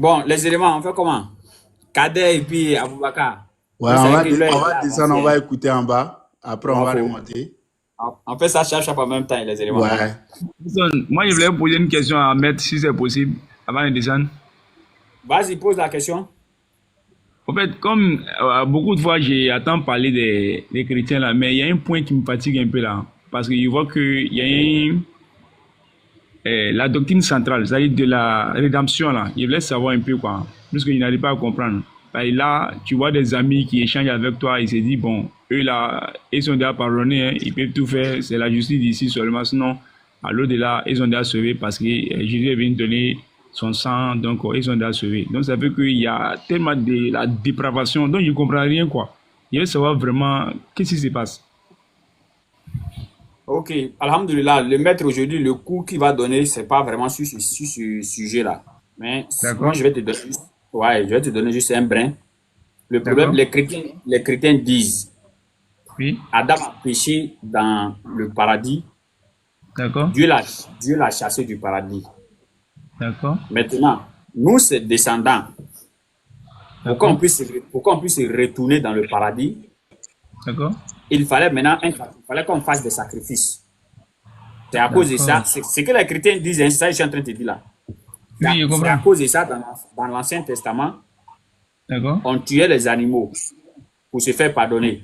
Bon, les éléments, on fait comment? Kader et puis Aboubakar. Ouais, Vous savez que l'heure on est va déjà descendre, on avancée, va hein. écouter en bas. Après, on Ouais, va remonter. on fait ça chaque en même temps, les éléments. Ouais. Moi, je voulais vous poser une question à Maître, si c'est possible, avant de descendre. Vas-y, pose la question. En fait, comme beaucoup de fois, j'entends parler des chrétiens là, mais il y a un point qui me fatigue un peu là. Parce que je vois qu'il y a la doctrine centrale, c'est-à-dire de la rédemption là. Je voulais savoir un peu quoi, parce que je n'arrive pas à comprendre. Et là, tu vois des amis qui échangent avec toi, ils se disent, bon, eux là, ils sont déjà pardonnés, hein, ils peuvent tout faire, c'est la justice d'ici seulement, sinon, à l'au-delà, ils sont déjà sauvés parce que Jésus est venu donner son sang, donc ils sont déjà sauvés. Donc ça veut qu'il y a tellement de la dépravation, donc je ne comprends rien quoi. Je veux savoir vraiment qu'est-ce qui se passe. Ok, Alhamdulillah, le maître aujourd'hui, le cours qu'il va donner, c'est pas vraiment sur ce sujet-là. Mais moi, D'accord? je vais te donner juste, ouais, je vais te donner juste un brin. Le problème, D'accord? les chrétiens disent, Oui? Adam a péché dans le paradis, D'accord? Dieu l'a chassé du paradis. D'accord? Maintenant, nous, ses descendants, D'accord? pour qu'on puisse retourner dans le paradis, D'accord? il fallait maintenant il fallait qu'on fasse des sacrifices. C'est à cause de ça, D'accord. c'est ce que les chrétiens disent, hein, c'est ça que je suis en train de te dire là. Oui, je C'est à comprends. cause de ça, dans l'Ancien Testament, D'accord? on tuait les animaux pour se faire pardonner.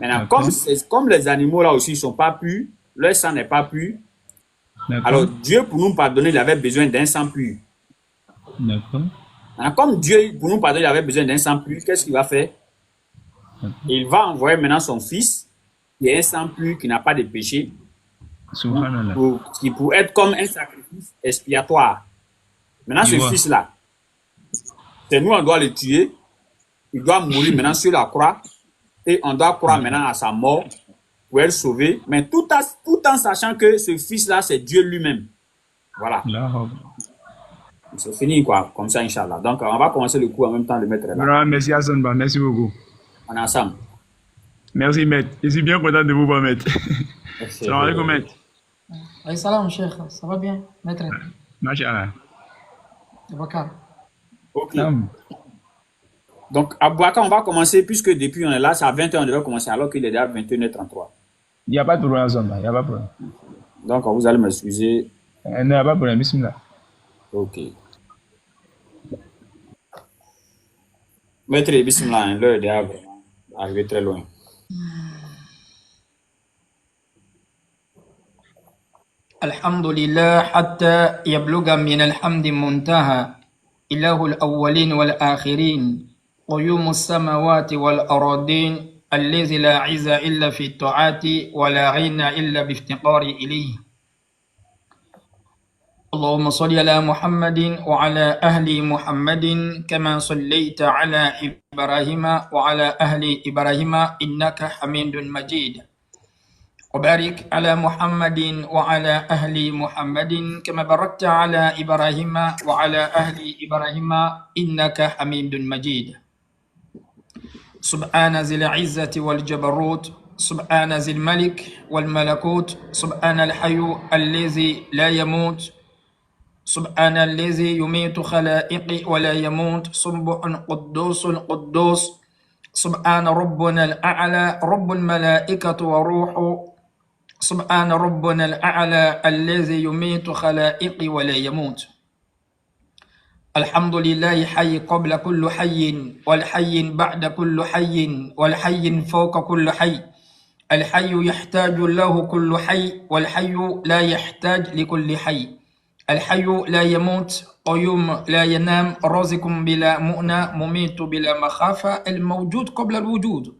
Maintenant, D'accord? comme les animaux là aussi ne sont pas purs, leur sang n'est pas pur, alors D'accord? Dieu, pour nous pardonner, il avait besoin d'un sang pur. D'accord? Maintenant, comme Dieu, pour nous pardonner, il avait besoin d'un sang pur, qu'est-ce qu'il va faire? Il va envoyer maintenant son fils, qui est un sang pur, qui n'a pas de péché, Subhanallah. qui pour être comme un sacrifice expiatoire. Maintenant, Je ce vois. fils-là, c'est nous, on doit le tuer. Il doit mourir maintenant sur la croix. Et on doit croire maintenant à sa mort pour être sauvé. Mais tout en sachant que ce fils-là, c'est Dieu lui-même. Voilà. Là, C'est fini, quoi. Comme ça, Inch'Allah. Donc, on va commencer le cours en même temps, le maître est là. vraiment, merci Hassan Ba, merci beaucoup. On est ensemble. Merci maître. Je suis bien content de vous voir maître. Salam alaikum maître. Alayhi salam, Cheikh. Ça va bien, maître? Machallah. Abakar. Ok. Salam. Donc, Abouaka, on va commencer, puisque depuis on est là, c'est à 20h, on devait commencer, alors qu'il est déjà 21h33. Il n'y a pas de problème Hassan Ba, il n'y a pas de problème. Donc, vous allez m'excuser. Il n'y a pas de problème, bismillah. Ok. Maître, bismillah, l'heure est déjà vraiment arrivé très loin. الحمد لله حتى يبلغ من الحمد منتهى إله الأولين والآخرين قيوم السماوات والأراضين الذي لا عز إلا في الطاعات ولا غنى إلا بافتقار إليه اللهم صل على محمد وعلى أهل محمد كما صليت على إبراهيم وعلى أهل إبراهيم إنك حميد مجيد وبارك على محمد وعلى أهل محمد كما باركت على إبراهيم وعلى أهل إبراهيم إنك حميد مجيد سبحان ذي العزة والجبروت سبحان ذي الملك والملكوت سبحان الحي الذي لا يموت سبحان الذي يميت خلائق ولا يموت سبح قدوس قدوس سبحان ربنا الأعلى رب الملائكة وروح سبحان ربنا الأعلى الذي يميت خلائق ولا يموت الحمد لله حي قبل كل حي والحي بعد كل حي والحي فوق كل حي الحي يحتاج له كل حي والحي لا يحتاج لكل حي الحي لا يموت قيوم لا ينام رازق بلا مؤنى مميت بلا مخافة الموجود قبل الوجود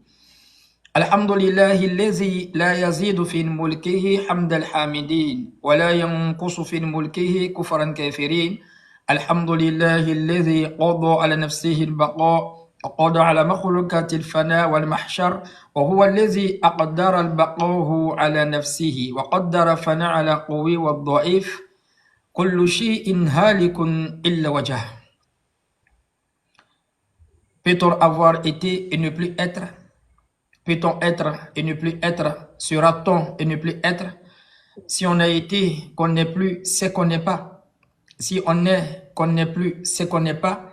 الحمد لله الذي لا يزيد في ملكه حمد الحامدين ولا ينقص في ملكه كفر الكافرين الحمد لله الذي قضى على نفسه البقاء وقضى على مخلوقات الفناء والمحشر وهو الذي أقدر البقاء على نفسه وقدر فناء على قوي والضعيف كل شيء هالك إلا وجهه. Peut-on avoir été et ne plus être? Peut-on être et ne plus être? Sera-t-on et ne plus être? Si on a été, qu'on n'est plus, c'est qu'on n'est pas. Si on est, qu'on n'est plus, c'est qu'on n'est pas.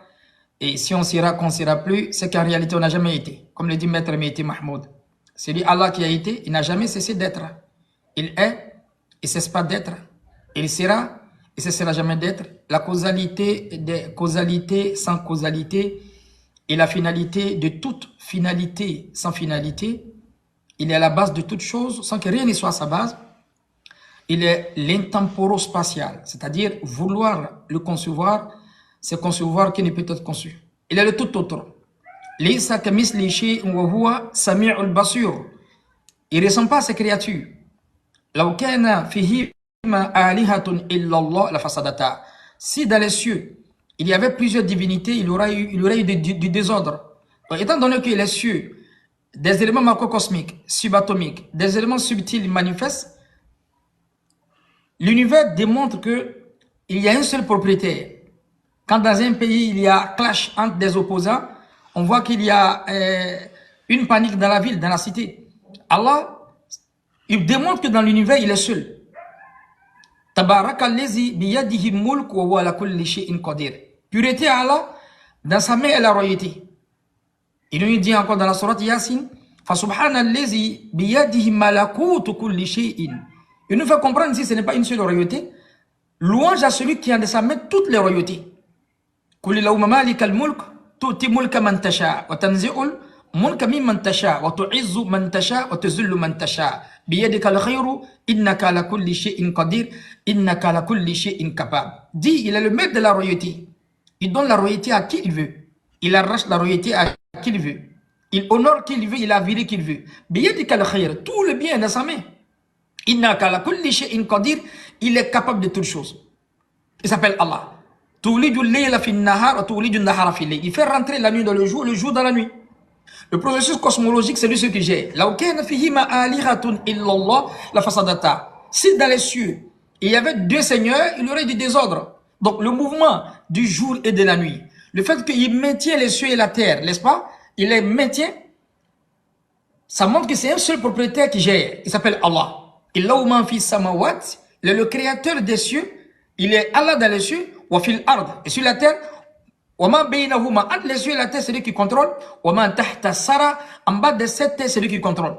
Et si on sera, qu'on ne sera plus, c'est qu'en réalité, on n'a jamais été. Comme le dit Maître Mehdi Mahmoud. C'est lui, Allah qui a été, il n'a jamais cessé d'être. Il est, il ne cesse pas d'être. Il sera, il ne cessera jamais d'être. La causalité des causalités sans causalité et la finalité de toute finalité sans finalité. Il est à la base de toute chose sans que rien ne soit à sa base. Il est l'intemporo-spatial, c'est-à-dire vouloir le concevoir, c'est concevoir qui ne peut être conçu. Il est le tout autre. Il ne ressemble pas à ces créatures. Si dans les cieux, il y avait plusieurs divinités, il y aurait eu du désordre. Donc, étant donné que les cieux, des éléments macrocosmiques, subatomiques, des éléments subtils manifestent, l'univers démontre qu'il y a un seul propriétaire. Quand dans un pays, il y a clash entre des opposants, on voit qu'il y a une panique dans la ville, dans la cité. Allah, il démontre que dans l'univers, il est seul. Tabarakallazi biyadihi mulk wa huwa ala kulli shay'in qadir. Pureté à Allah, dans sa main est la royauté. Il nous dit encore dans la sourate Yasin, fa subhanallazi biyadihi malakutu kulli shay'in. Il nous fait comprendre ici, ce n'est pas une seule royauté. Louange à celui qui a de sa main toutes les royautés. Qul illahumma malikal mulk tu'ti mulka man tasha wa tanzi'ul mulka mimman tasha wa tu'izzu man tasha wa tuzillu man tasha biyadika al-khayru innaka ala kulli shay'in qadir innaka ala kulli shay'in capable. Dit, il est le maître de la royauté. Il donne la royauté à qui il veut. Il arrache la royauté à qui il veut. Il honore qui il veut, il a viré qui il veut. Biyadika al-khayr, tout le bien est dans sa main. Innaka ala kulli shay'in qadir, il est capable de toutes choses. Il s'appelle Allah. Il fait rentrer la nuit dans le jour dans la nuit. Le processus cosmologique, c'est lui ce qui gère. Si dans les cieux, il y avait deux seigneurs, il y aurait du désordre. Donc le mouvement du jour et de la nuit, le fait qu'il maintient les cieux et la terre, n'est-ce pas? Il les maintient, ça montre que c'est un seul propriétaire qui gère. Il s'appelle Allah. Il est le créateur des cieux. Il est Allah dans les cieux. Et sur la terre, entre les cieux et la terre, c'est lui qui contrôle. En bas de cette terre, c'est lui qui contrôle.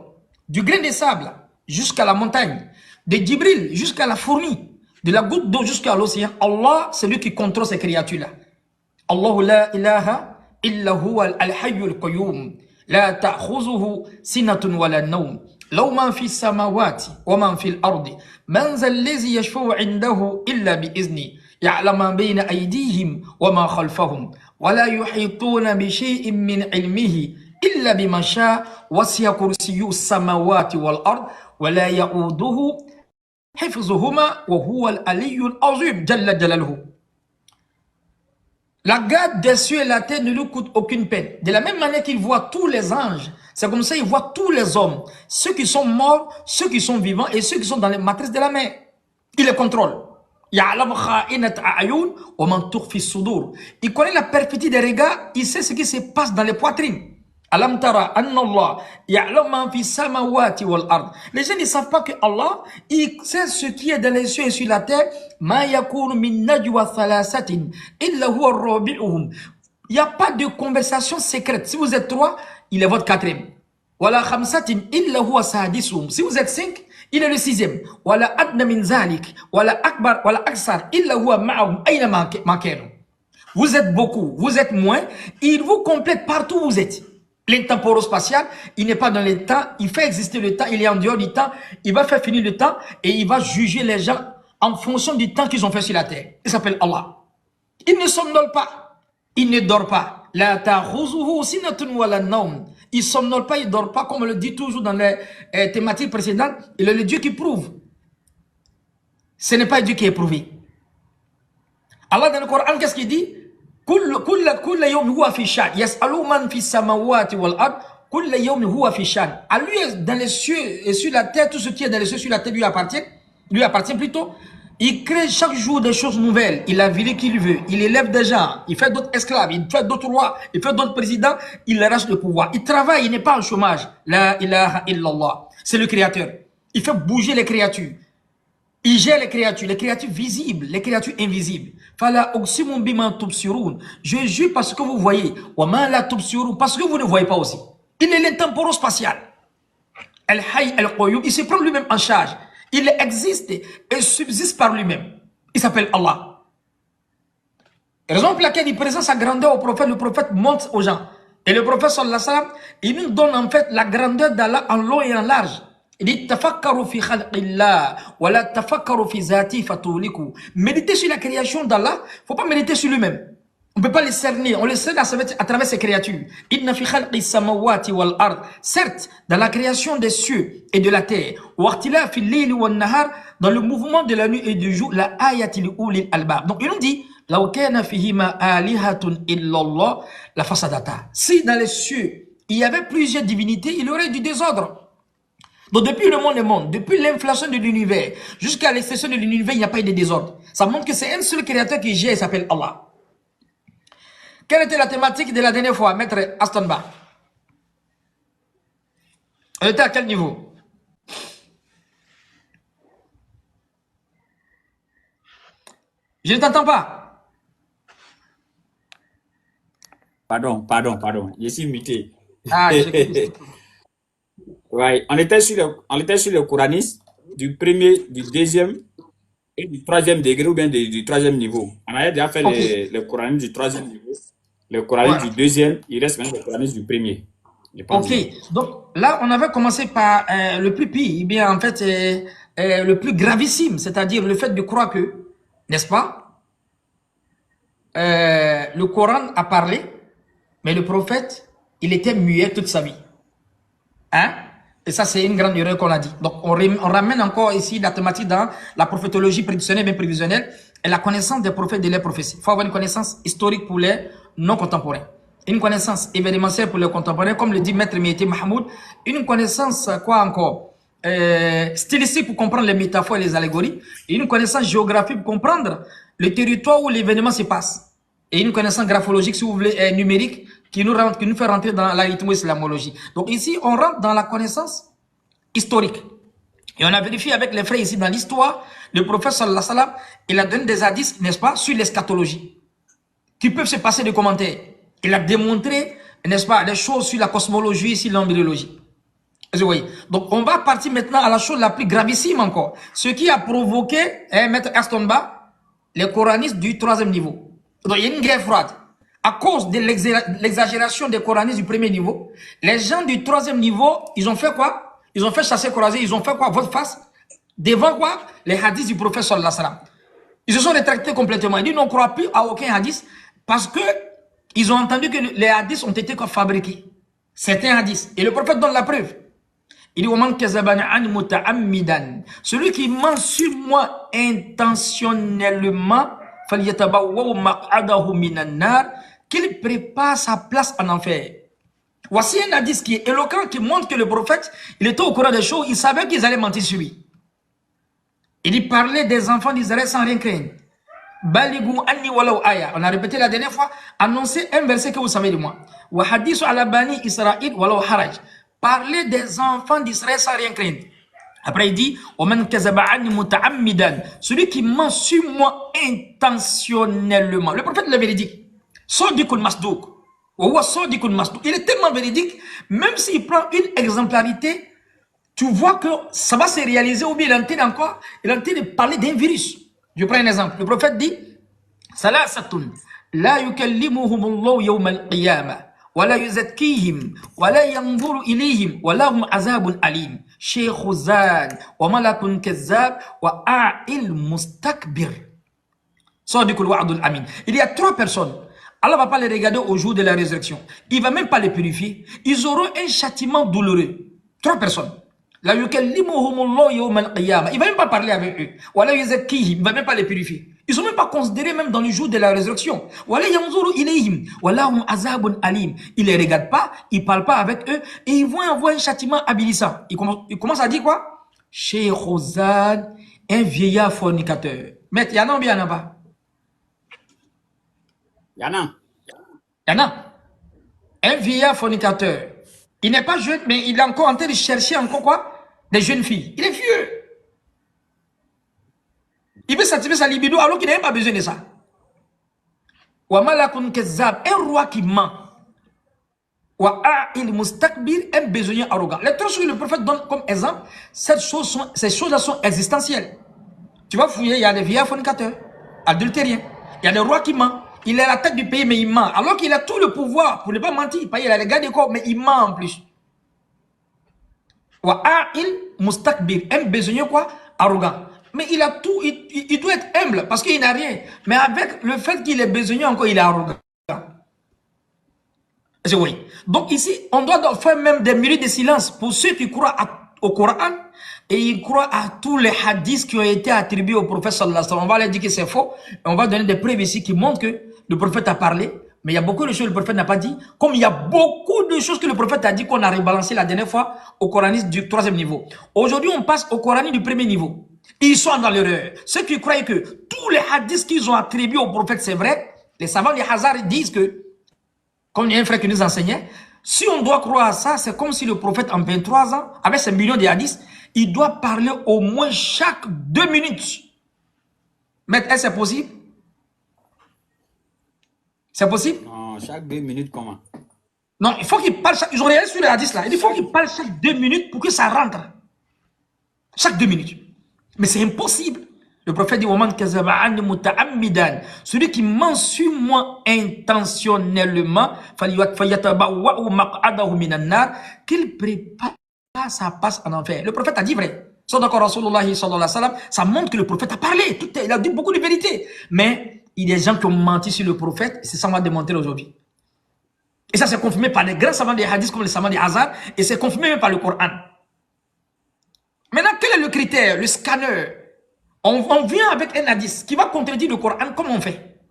Du grain de sable jusqu'à la montagne, de Djibril jusqu'à la fourmi, de la goutte d'eau jusqu'à l'océan, Allah, c'est lui qui contrôle ces créatures-là. Allahu la ilaha illa huwa al-hayyul qayyum. La ta'khuzuhu sinatun wa la nawm. لو من في السماوات ومن في الأرض من ذا الذي يشفع عنده إلا بإذنه يعلم ما بين أيديهم وما خلفهم ولا يحيطون بشيء من علمه إلا بما شاء وسع كرسيه السماوات والأرض ولا يؤوده حفظهما وهو العلي العظيم جل جلاله. La garde des cieux et la terre ne lui coûte aucune peine. De la même manière qu'il voit tous les anges, c'est comme ça qu'il voit tous les hommes, ceux qui sont morts, ceux qui sont vivants et ceux qui sont dans les matrices de la mer. Il les contrôle. Il connaît la perfidie des regards, il sait ce qui se passe dans les poitrines. Alam tara anna Allah ya'lam ma fi samawati wal ard. Les gens ne savent pas que Allah, il sait ce qui est dans les cieux et sur la terre. Ma yakunu min najwa thalathatin illa huwa rabi'uhum. Il n'y a pas de conversation secrète. Si vous êtes trois, il est votre quatrième. Wala khamsatin illa huwa sadisuhum. Si vous êtes cinq, il est le sixième. Wala adna min zalik wala akbar wala aksar illa huwa ma'ahum ayna ma kanu. Vous êtes beaucoup, vous êtes moins, il vous complète partout où vous êtes. L'intemporo-spatial, il n'est pas dans le temps, il fait exister le temps, il est en dehors du temps, il va faire finir le temps et il va juger les gens en fonction du temps qu'ils ont fait sur la terre. Il s'appelle Allah. Il ne somnole pas, il ne dort pas. La ta'khuzuhu sinatun wa la nawm. Il somnole pas, il dort pas, comme on le dit toujours dans les thématiques précédentes. Il est le Dieu qui prouve. Ce n'est pas Dieu qui est prouvé. Allah dans le Coran, qu'est-ce qu'il dit? كل يوم هو في شان يسأل من في السماوات والأرض كل يوم هو في شان. À lui dans les cieux et sur la terre, tout ce qui est dans les cieux et sur la terre lui appartient plutôt. Il crée chaque jour des choses nouvelles. Il a viré qui il veut. Il élève des gens. Il fait d'autres esclaves. Il fait d'autres rois. Il fait d'autres présidents. Il arrache le pouvoir. Il travaille. Il n'est pas en chômage. La ilaha illallah. C'est le créateur. Il fait bouger les créatures. Il gère les créatures visibles, les créatures invisibles. Fala uqsimu bima tubsirun. Je jure parce que vous voyez. Wa ma la tubsirun, parce que vous ne voyez pas aussi. Il est l'intemporel-spatial. Al-Hayy al-Qayyum, il se prend lui-même en charge. Il existe et subsiste par lui-même. Il s'appelle Allah. Raison pour laquelle il présente sa grandeur au prophète, le prophète montre aux gens. Et le prophète sallallahu alayhi wa sallam, il nous donne en fait la grandeur d'Allah en long et en large. Il dit tafakkaru fi khalqillah wa la tafakkaru fi zati fatuliku. Méditer sur la création d'Allah, faut pas méditer sur lui-même. On peut pas les cerner, on les cerne à travers ses créatures. Inna fi khalqis samawati wal ard. Certes, dans la création des cieux et de la terre, wa ikhtilafi al-layli wan nahar, dans le mouvement de la nuit et du jour, la ayatil ulil albab. Donc il nous dit law kana fihima alihatun illallah la fasadata. Si dans les cieux, il y avait plusieurs divinités, il y aurait du désordre. Donc depuis le monde, depuis l'inflation de l'univers, jusqu'à l'extinction de l'univers, il n'y a pas eu de désordre. Ça montre que c'est un seul créateur qui gère, il s'appelle Allah. Quelle était la thématique de la dernière fois, Maître Astonba? On était à quel niveau? Je ne t'entends pas. Pardon. Je suis muté. Ah, j'ai Ouais, on était sur le Coranisme du premier, du deuxième et du troisième degré ou bien du troisième niveau. On avait déjà fait le Coranisme du troisième niveau, le Coranisme du deuxième, il reste maintenant le Coranisme du premier. Ok, donc là on avait commencé par le plus pire, eh bien en fait le plus gravissime, c'est-à-dire le fait de croire que, n'est-ce pas, le Coran a parlé, mais le prophète, il était muet toute sa vie. Hein? Et ça, c'est une grande erreur qu'on a dit. Donc, on ramène encore ici la thématique dans la prophétologie prédictionnelle, bien prévisionnelle, et la connaissance des prophètes et de leurs prophéties. Il faut avoir une connaissance historique pour les non-contemporains. Une connaissance événementielle pour les contemporains, comme le dit Maître Mété Mahmoud. Une connaissance, quoi encore, stylistique pour comprendre les métaphores et les allégories. Et une connaissance géographique pour comprendre le territoire où l'événement se passe. Et une connaissance graphologique, si vous voulez, numérique, qui nous fait rentrer dans l'arithmo-islamologie. Donc ici, on rentre dans la connaissance historique. Et on a vérifié avec les frères ici dans l'histoire, le prophète sallallahu alayhi wa sallam, il a donné des hadiths, n'est-ce pas, sur l'eschatologie, qui peuvent se passer de commentaires. Il a démontré, n'est-ce pas, des choses sur la cosmologie, sur l'embryologie. Vous voyez. Donc on va partir maintenant à la chose la plus gravissime encore. Ce qui a provoqué, Maître Astonba, les coranistes du troisième niveau. Donc il y a une guerre froide. À cause de l'exagération des coranistes du premier niveau, les gens du troisième niveau, ils ont fait quoi? Ils ont fait chasser croiser, ils ont fait quoi? Votre face devant quoi? Les hadiths du prophète sallallahu alayhi wa sallam. Ils se sont rétractés complètement. Ils disent on ne croit plus à aucun hadith parce que ils ont entendu que les hadiths ont été fabriqués. Certains hadiths. Et le prophète donne la preuve. Il dit celui qui ment sur moi intentionnellement, qu'il prépare sa place en enfer. Voici un hadith qui est éloquent, qui montre que le prophète, il était au courant des choses, il savait qu'ils allaient mentir sur lui. Il parlait des enfants d'Israël sans rien craindre. On a répété la dernière fois, annoncez un verset que vous savez de moi. Parlez des enfants d'Israël sans rien craindre. Après il dit, celui qui ment sur moi intentionnellement. Le prophète le véridique. Il est tellement véridique, même s'il prend une exemplarité, tu vois que ça va se réaliser, ou bien il est en train de parler d'un virus. Je prends un exemple. Le prophète dit, Salasatun, la yukallimuhumullahu yawm al-qiyamah, wa la yuzakkihim, wa la yanzuru ilayhim, wa lahum azabun alim, shaykhu zan, wa malakun kazzab, wa a'il mustakbir. Sadiqul wa'dul amin. Il y a 3 personnes. Allah ne va pas les regarder au jour de la résurrection. Il ne va même pas les purifier. Ils auront un châtiment douloureux. 3 personnes. Il ne va même pas parler avec eux. Il ne va même pas les purifier. Ils ne sont même pas considérés même dans le jour de la résurrection. Il ne les regarde pas, il ne parle pas avec eux et ils vont avoir un châtiment avilissant. Il commence à dire quoi? Cheikh Ozan, un vieillard fornicateur. Mais il y en a ou bien il n'y en a pas? Il y en a. Il y en a. Un vieillard fornicateur. Il n'est pas jeune, mais il est encore en train de chercher encore quoi? Des jeunes filles. Il est vieux. Il veut satisfaire sa libido alors qu'il n'a même pas besoin de ça. Wa malakun kazzab, un roi qui ment. Wa a'il mustakbir, un besogneux arrogant. Les trois choses que le prophète donne comme exemple, ces choses-là sont existentielles. Tu vas fouiller, il y a des vieillards fornicateurs, adultériens. Il y a des rois qui mentent. Il est à la tête du pays, mais il ment. Alors qu'il a tout le pouvoir pour ne pas mentir. Il a les gars de corps, mais il ment en plus. Wa a'il mustakbir, un besogneux quoi? Arrogant. Mais il a tout, il doit être humble parce qu'il n'a rien. Mais avec le fait qu'il est besogneux encore, il est arrogant. Oui. Donc ici, on doit faire même des minutes de silence pour ceux qui croient au Coran et ils croient à tous les hadiths qui ont été attribués au prophète sallallahu alayhi wa sallam. On va leur dire que c'est faux. Et on va donner des preuves ici qui montrent que le prophète a parlé. Mais il y a beaucoup de choses que le prophète n'a pas dit. Comme il y a beaucoup de choses que le prophète a dit qu'on a rebalancé la dernière fois au coraniste du 3e niveau. Aujourd'hui, on passe au coraniste du 1er niveau. Ils sont dans l'erreur. Ceux qui croient que tous les hadiths qu'ils ont attribués au prophète, c'est vrai. Les savants des Hazars disent que, comme il y a un frère qui nous enseignait, si on doit croire à ça, c'est comme si le prophète en 23 ans, avec ses millions de hadiths, il doit parler au moins chaque 2 minutes. Mais est-ce que c'est possible? C'est possible? Non, chaque 2 minutes, comment? Non, il faut qu'il parle chaque... Ils ont regardé sur les hadiths là. Il faut qu'il parle chaque 2 minutes pour que ça rentre. Chaque 2 minutes. Mais c'est impossible. Le prophète dit, celui qui ment sur moi intentionnellement, qu'il prépare sa passe en enfer. Le prophète a dit vrai. Ça montre que le prophète a parlé. Il a dit beaucoup de vérité. Mais il y a des gens qui ont menti sur le prophète. C'est ça qu'on va démontrer aujourd'hui. Et ça c'est confirmé par les grands savants des hadiths comme les savants des Hazars. Et c'est confirmé même par le Coran. Maintenant, quel est le critère, le scanner? On vient avec un hadith qui va contredire le Coran. Comment on fait?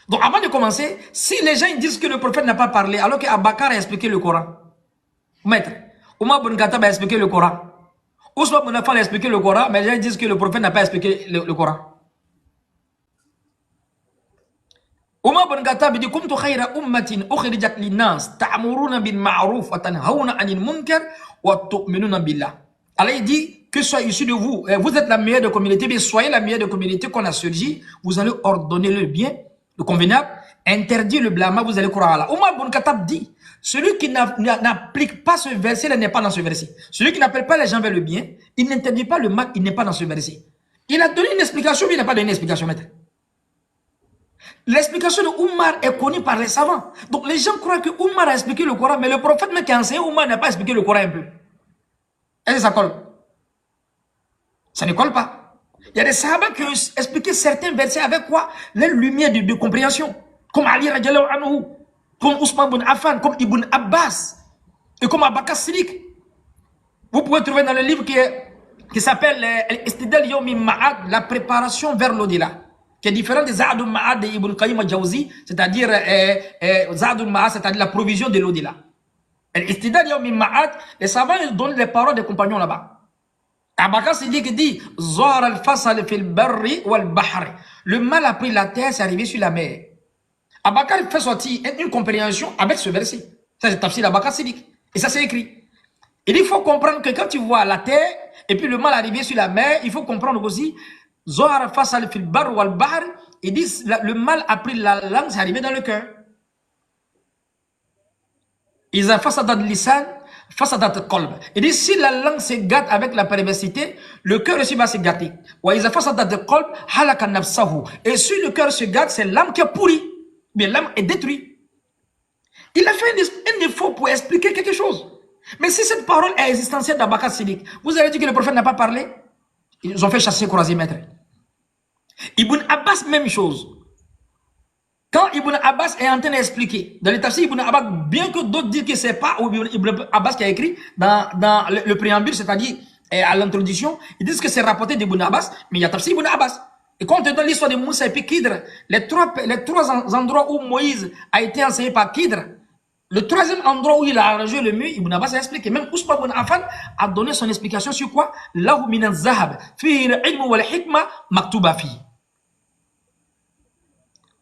Donc avant de commencer, si les gens disent que le prophète n'a pas parlé alors qu'Abakar a expliqué le Coran, maître, Omar ibn Khattab a expliqué le Coran, Ousmane ibn Affan a expliqué le Coran, mais les gens disent que le prophète n'a pas expliqué le Coran. Omar ibn Khattab dit kuntu khayra ummatin ukhrijat linnas ta'muruna bil ma'ruf wa tanhauna 'anil munkar wa tu'minuna billah. Allah il dit que soit issu de vous, vous êtes la meilleure de communauté, mais soyez la meilleure de communauté qu'on a surgi, vous allez ordonner le bien, le convenable, interdire le blâmable, vous allez croire à Allah. Omar ibn Khattab dit, celui qui n'applique pas ce verset, il n'est pas dans ce verset. Celui qui n'appelle pas les gens vers le bien, il n'interdit pas le mal, il n'est pas dans ce verset. Il a donné une explication, mais il n'a pas donné une explication, maître. L'explication de Omar est connue par les savants. Donc les gens croient que Omar a expliqué le Coran, mais le prophète même qui a enseigné Omar n'a pas expliqué le Coran un peu. Est-ce que ça colle? Ça ne colle pas. Il y a des sahabas qui ont expliqué certains versets avec quoi? Les lumières de compréhension. Comme Ali radiallahu anhu, comme Ousmane ibn Affan, comme Ibn Abbas, et comme Abakar Siddiq. Vous pouvez trouver dans le livre qui s'appelle Istidal Yawmi Ma'ad, la préparation vers l'au-delà, qui est différent de Za'adul Ma'ad de Ibn Qayyim al-Jawzi, c'est-à-dire Za'adul Ma'ad, c'est-à-dire la provision de l'au-delà. Istidal Yawmi Ma'ad, les savants ils donnent les paroles des compagnons là-bas. Abakar Siddiq dit Zahar al-fasal fil barri wal bahri. Le mal a pris la terre, c'est arrivé sur la mer. Abakar fait sortir une compréhension avec ce verset. Ça c'est tafsir d'Abakar Siddiq. Et ça c'est écrit. Il faut comprendre que quand tu vois la terre et puis le mal arrivé sur la mer, il faut comprendre aussi Zahar al-fasal fil barri wal bahri. Ils disent le mal a pris la langue, c'est arrivé dans le cœur. Ils ont fasadat lisan, fasadat qalb. Il dit si la langue se gâte avec la perversité, le cœur aussi va se gâter. Wa ils ont fasadat qalb halaka nafsahu. Et si le cœur se gâte, c'est l'âme qui est pourrie. Bien l'âme est détruite. Il a fait un effort pour expliquer quelque chose. Mais si cette parole est existentielle d'Abakar Siddiq, vous allez dire que le prophète n'a pas parlé? Ils ont fait chasser croiser maître. Ibn Abbas, même chose. Quand Ibn Abbas est en train d'expliquer, dans les tafsir Ibn Abbas, bien que d'autres disent que c'est pas Ibn Abbas qui a écrit dans le préambule, c'est-à-dire à l'introduction, ils disent que c'est rapporté d'Ibn Abbas, mais il y a tafsir Ibn Abbas. Et quand on te donne l'histoire de Moussa et puis Kidr, les trois endroits où Moïse a été enseigné par Kidr, le troisième endroit où il a arrangé le mur, Ibn Abbas a expliqué. Même Ousmane ibn Affan a donné son explication sur quoi? Lahu minan zahab, fihi al-ilm wal hikma maktuba fi.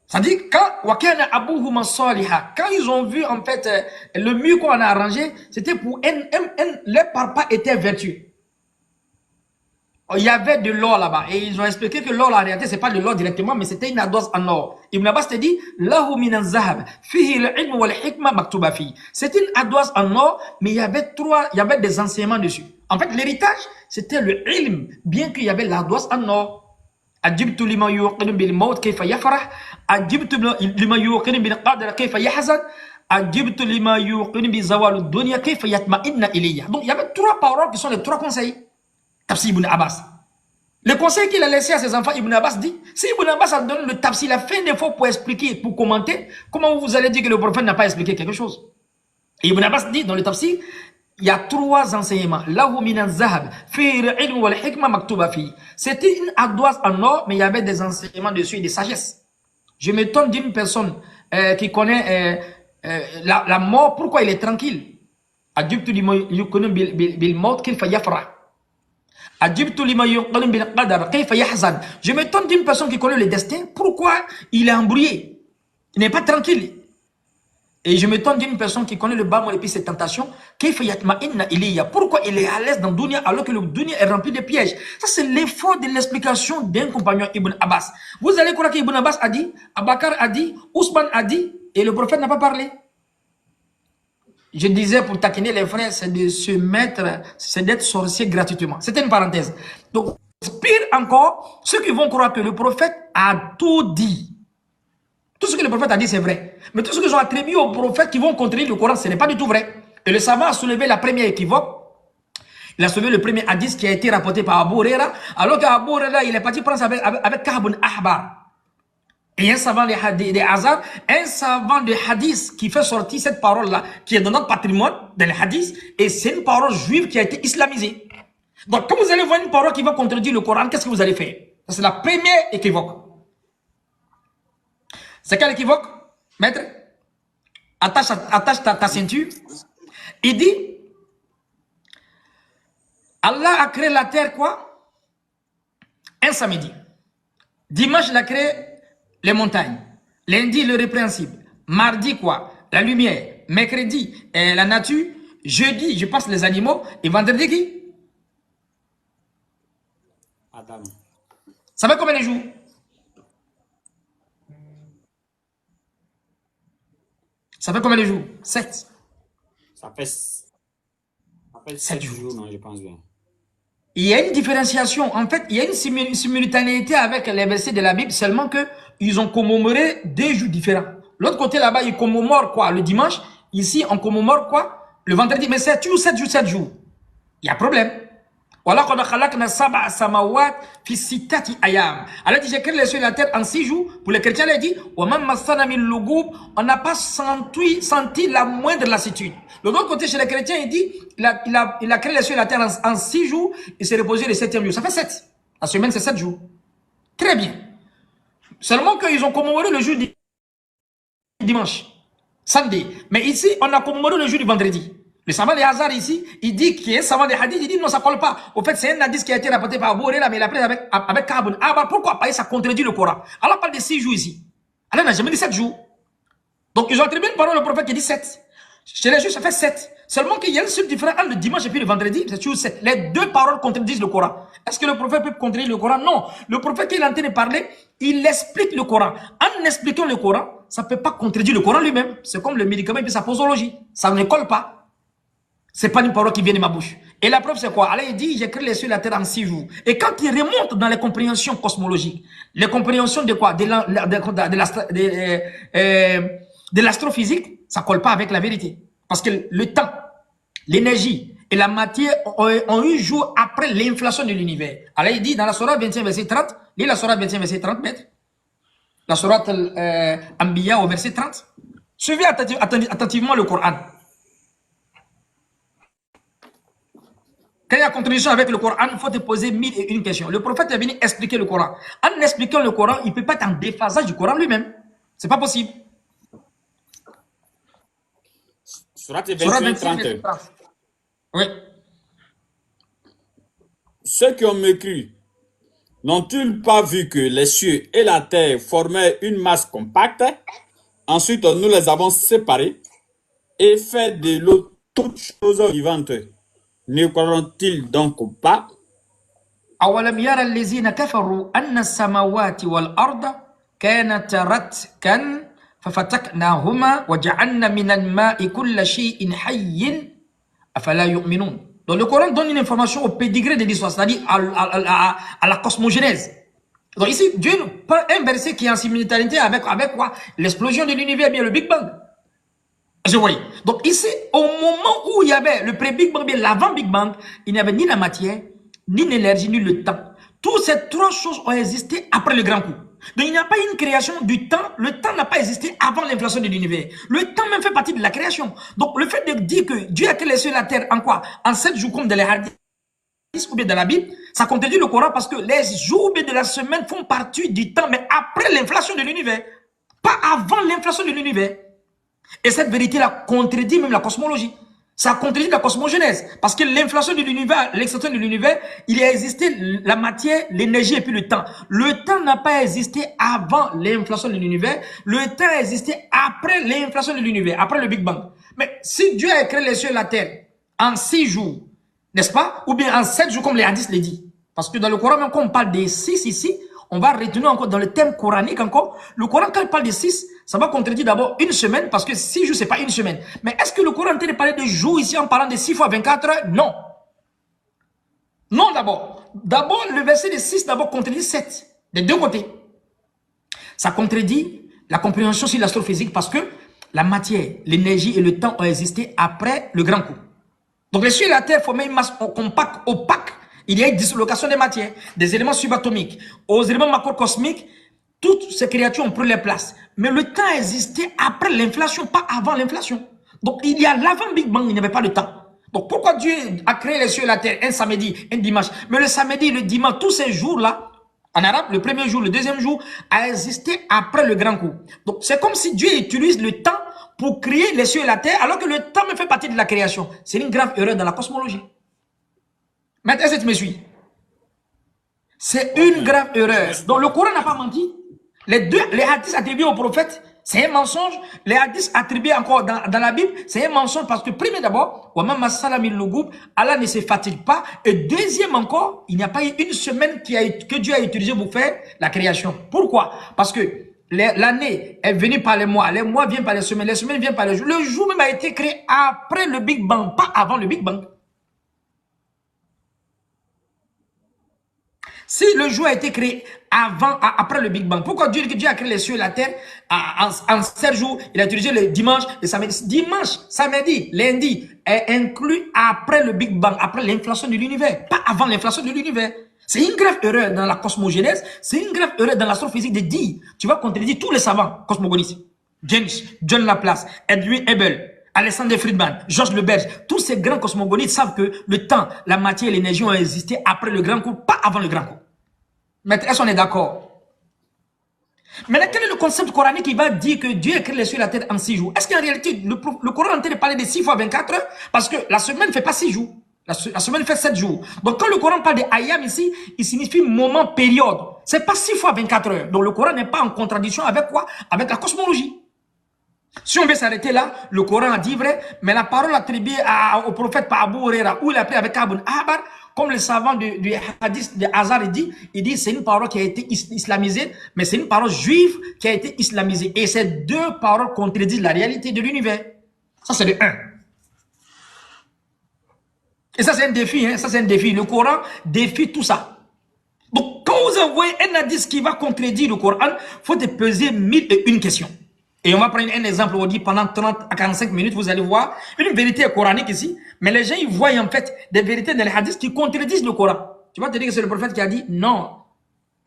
C'est-à-dire, quand ils ont vu en fait le mur qu'on a arrangé, c'était pour leur papa était vertueux. il y avait de l'or là-bas. Et ils ont expliqué que l'or, en réalité, c'est pas de l'or directement, mais c'était une ardoise en or. Ibn Abbas te dit, Lahu minan zahab, fihi al-ilm wal hikma maktuba fi. C'était une ardoise en or, mais il y avait des enseignements dessus. En fait, l'héritage, c'était le ilm, bien qu'il y avait l'ardoise en or. عجبت لما يوقن بالموت كيف يفرح عجبت لما يوقن بالقدر كيف يحزن عجبت لما يوقن بزوال الدنيا كيف يطمئن إليه. Donc il y avait 3 paroles qui sont les 3 conseils. Tafsir Ibn Abbas. Le conseil qu'il a laissé à ses enfants, Ibn Abbas dit, si Ibn Abbas a donné le tafsir, il a fait des fois pour expliquer, pour commenter, comment vous allez dire que le prophète n'a pas expliqué quelque chose? Et Ibn Abbas dit dans le tafsir, il y a 3 enseignements. C'était une ardoise en or, mais il y avait des enseignements dessus et des sagesses. Je m'étonne d'une personne qui connaît la mort, pourquoi il est tranquille. Je m'étonne d'une personne qui connaît le destin, pourquoi il est embrouillé. Il n'est pas tranquille. Et je m'étonne d'une personne qui connaît le bas et puis ses tentations. Pourquoi il est à l'aise dans le dunya alors que le dunya est rempli de pièges? Ça, c'est l'effort de l'explication d'un compagnon Ibn Abbas. Vous allez croire qu'Ibn Abbas a dit, Abakar a dit, Ousmane a dit, et le prophète n'a pas parlé. Je disais pour taquiner les frères, c'est de se mettre, c'est d'être sorcier gratuitement. C'était une parenthèse. Donc, pire encore, ceux qui vont croire que le prophète a tout dit. Tout ce que le prophète a dit, c'est vrai. Mais tout ce qu'ils ont attribué au prophète qui vont contredire le Coran, ce n'est pas du tout vrai. Et le savant a soulevé la première équivoque. Il a soulevé le premier hadith qui a été rapporté par Abu Huraira, alors qu'Abu Huraira, il est parti prendre avec Ka'b ibn Ahbar. Et un savant des Hazard, un savant de hadith qui fait sortir cette parole-là, qui est dans notre patrimoine, dans les hadiths, et c'est une parole juive qui a été islamisée. Donc, quand vous allez voir une parole qui va contredire le Coran, qu'est-ce que vous allez faire? C'est la première équivoque. C'est quel équivoque, maître? Attache ta ceinture. Il dit, Allah a créé la terre quoi? Un samedi. Dimanche, il a créé les montagnes. Lundi, le répréhensible. Mardi, quoi? La lumière. Mercredi, la nature. Jeudi, je pense les animaux. Et vendredi, qui? Adam. Ça fait combien de jours? Ça fait combien de jours? 7. Ça fait 7 jours, non, je pense bien. Il y a une différenciation. En fait, il y a une simultanéité avec les versets de la Bible, seulement que ils ont commémoré 2 jours différents. L'autre côté là-bas, ils commémorent quoi? Le dimanche. Ici, on commémore quoi? Le vendredi. Mais c'est toujours 7 jours, 7 jours. Il y a problème. Allah dit, j'ai créé les cieux et la terre en 6 jours. Pour les chrétiens, il a dit, on n'a pas senti la moindre lassitude. De l'autre côté, chez les chrétiens, il dit, il a créé les cieux et la terre en 6 jours et s'est reposé le 7e jour. Ça fait 7. La semaine, c'est 7 jours. Très bien. Seulement qu'ils ont commémoré le jour du dimanche, samedi. Mais ici, on a commémoré le jour du vendredi. Le savant des Hazard ici, il dit qu'il y a un savant des hadiths, il dit non, ça ne colle pas. Au fait, c'est un hadith qui a été rapporté par Abu Huraira, mais il a pris avec Ka'b ibn Ahbar. Pourquoi? Parce que ça contredit le Coran. Allah parle de 6 jours ici. Allah n'a jamais dit 7 jours. Donc, ils ont attribué une parole au prophète qui dit 7. Chez les juifs, ça fait 7. Seulement qu'il y a une seule différence entre le dimanche et puis le vendredi, c'est toujours 7. Les 2 paroles contredisent le Coran. Est-ce que le prophète peut contredire le Coran? Non. Le prophète qui est en train de parler, il explique le Coran. En expliquant le Coran, ça ne peut pas contredire le Coran lui-même. C'est comme le médicament et puis sa posologie. Ça ne colle pas. C'est pas une parole qui vient de ma bouche. Et la preuve, c'est quoi? Allah dit, j'ai créé les cieux et la terre en 6 jours. Et quand il remonte dans les compréhensions cosmologiques, les compréhensions de quoi? De l'astrophysique, ça colle pas avec la vérité. Parce que le temps, l'énergie et la matière ont eu jour après l'inflation de l'univers. Allah dit dans la Sourate 21, verset 30, lis la Sourate 21, verset 30, maître. La Sourate Anbiya au verset 30. Suivez attentivement le Coran. Quand il y a contradiction avec le Coran, il faut te poser 1001 questions. Le prophète est venu expliquer le Coran. En expliquant le Coran, il ne peut pas être en déphasage du Coran lui-même. Ce n'est pas possible. Sourate 21, 30. Oui. Ceux qui ont mécru n'ont-ils pas vu que les cieux et la terre formaient une masse compacte? Ensuite, nous les avons séparés et fait de l'eau toutes choses vivantes. Ne croiront-ils donc pas? أولم يرى الذين كفروا أن السماوات والأرض كانتا رتقا ففتقناهما وجعلنا من الماء كل شيء حي أفلا يؤمنون. Donc le Coran donne une information au pédigré de l'histoire, c'est-à-dire à la cosmogénèse. Donc ici, Dieu prend un verset qui est en simultanéité avec quoi? L'explosion de l'univers, bien le Big Bang. Je voyais. Donc ici, au moment où il y avait le pré-Big Bang, bien l'avant Big Bang, il n'y avait ni la matière, ni l'énergie, ni le temps. Toutes ces trois choses ont existé après le grand coup. Donc il n'y a pas une création du temps. Le temps n'a pas existé avant l'inflation de l'univers. Le temps même fait partie de la création. Donc le fait de dire que Dieu a créé les cieux et la terre en quoi? En 7 jours comme dans les hadiths ou bien dans la Bible, ça contredit le Coran parce que les jours de la semaine font partie du temps, mais après l'inflation de l'univers, pas avant l'inflation de l'univers. Et cette vérité-là contredit même la cosmologie. Ça contredit la cosmogénèse. Parce que l'inflation de l'univers, l'extension de l'univers, il y a existé la matière, l'énergie et puis le temps. Le temps n'a pas existé avant l'inflation de l'univers. Le temps a existé après l'inflation de l'univers, après le Big Bang. Mais si Dieu a créé les cieux et la terre en 6 jours, n'est-ce pas? Ou bien en 7 jours comme les hadiths le dit. Parce que dans le Coran, même quand on parle des 6 ici, on va retenir encore dans le thème coranique encore. Le Coran, quand il parle de 6, ça va contredire d'abord une semaine, parce que 6 jours, c'est pas une semaine. Mais est-ce que le Coran est en train de parler de jours ici en parlant de 6 fois 24 heures? Non. Non, d'abord. D'abord, le verset de 6, d'abord, contredit 7. Des deux côtés. Ça contredit la compréhension sur l'astrophysique parce que la matière, l'énergie et le temps ont existé après le grand coup. Donc, les cieux et la terre formaient une masse compacte, opaque. Il y a une dislocation des matières, des éléments subatomiques, aux éléments macrocosmiques. Toutes ces créatures ont pris leur place. Mais le temps a existé après l'inflation, pas avant l'inflation. Donc, il y a l'avant Big Bang, il n'y avait pas de temps. Donc, pourquoi Dieu a créé les cieux et la terre un samedi, un dimanche? Mais le samedi, le dimanche, tous ces jours-là, en arabe, le premier jour, le deuxième jour, a existé après le grand coup. Donc, c'est comme si Dieu utilise le temps pour créer les cieux et la terre, alors que le temps me fait partie de la création. C'est une grave erreur dans la cosmologie. Maintenant, est-ce que tu me suis? C'est une grave erreur. Donc, le Coran n'a pas menti. Les hadiths attribués au prophète, c'est un mensonge. Les hadiths attribués encore dans la Bible, c'est un mensonge parce que, premier d'abord, Allah ne se fatigue pas. Et deuxième encore, il n'y a pas eu une semaine que Dieu a utilisé pour faire la création. Pourquoi? Parce que l'année est venue par les mois viennent par les semaines viennent par les jours. Le jour même a été créé après le Big Bang, pas avant le Big Bang. Si le jour a été créé après le Big Bang, pourquoi Dieu a créé les cieux et la terre en 7 jours? Il a utilisé le dimanche, le samedi. Dimanche, samedi, lundi est inclus après le Big Bang, après l'inflation de l'univers, pas avant l'inflation de l'univers. C'est une grave erreur dans la cosmogénèse, c'est une grave erreur dans l'astrophysique de dire, tu vas contredire tous les savants cosmogonistes. James, John Laplace, Edwin Hubble, Alexander Friedman, Georges Leberge, tous ces grands cosmogonistes savent que le temps, la matière et l'énergie ont existé après le grand coup, pas avant le grand coup. Maître, est-ce qu'on est d'accord? Maintenant, quel est le concept coranique qui va dire que Dieu a créé les cieux et la terre en 6 jours? Est-ce qu'en réalité, le Coran est en train de parler de 6 fois 24 heures? Parce que la semaine ne fait pas 6 jours. La semaine fait 7 jours. Donc, quand le Coran parle de ayam ici, il signifie moment, période. C'est pas 6 fois 24 heures. Donc, le Coran n'est pas en contradiction avec quoi? Avec la cosmologie. Si on veut s'arrêter là, le Coran a dit vrai, mais la parole attribuée au prophète par Abu Huraira, où il a pris avec Abu Ahbar, comme le savant du hadith de Hazar il dit c'est une parole qui a été islamisée, mais c'est une parole juive qui a été islamisée. Et ces deux paroles contredisent la réalité de l'univers. Ça, c'est le 1. Et ça, c'est un défi, hein? Ça, c'est un défi. Le Coran défie tout ça. Donc, quand vous envoyez un hadith qui va contredire le Coran, il faut te poser 1001 questions. Et on va prendre un exemple, on dit pendant 30 à 45 minutes, vous allez voir une vérité coranique ici, mais les gens, ils voient en fait des vérités dans les hadiths qui contredisent le Coran. Tu vas te dire que c'est le prophète qui a dit, non,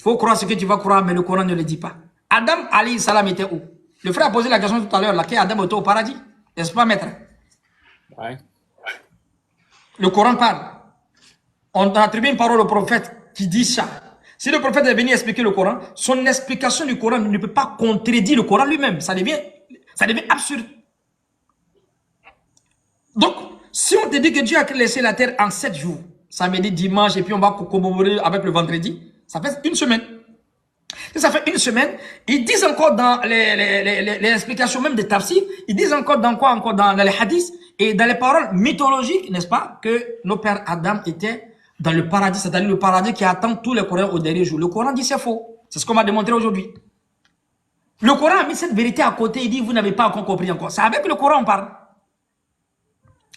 il faut croire ce que tu vas croire, mais le Coran ne le dit pas. Adam, alayhi salam, était où? Le frère a posé la question tout à l'heure, laquelle Adam était au paradis, n'est-ce pas, maître? Ouais. Le Coran parle. On attribue une parole au prophète qui dit ça. Si le prophète est venu expliquer le Coran, son explication du Coran ne peut pas contredire le Coran lui-même. Ça devient absurde. Donc, si on te dit que Dieu a laissé la terre en 7 jours, samedi, dimanche, et puis on va commémorer avec le vendredi, ça fait une semaine. Si ça fait une semaine, ils disent encore dans les explications même des tafsirs, ils disent encore dans quoi? Encore dans les hadiths et dans les paroles mythologiques, n'est-ce pas, que nos pères Adam étaient dans le paradis, c'est-à-dire le paradis qui attend tous les croyants au dernier jour. Le Coran dit c'est faux. C'est ce qu'on va démontrer aujourd'hui. Le Coran a mis cette vérité à côté. Il dit vous n'avez pas encore compris encore. C'est avec le Coran on parle.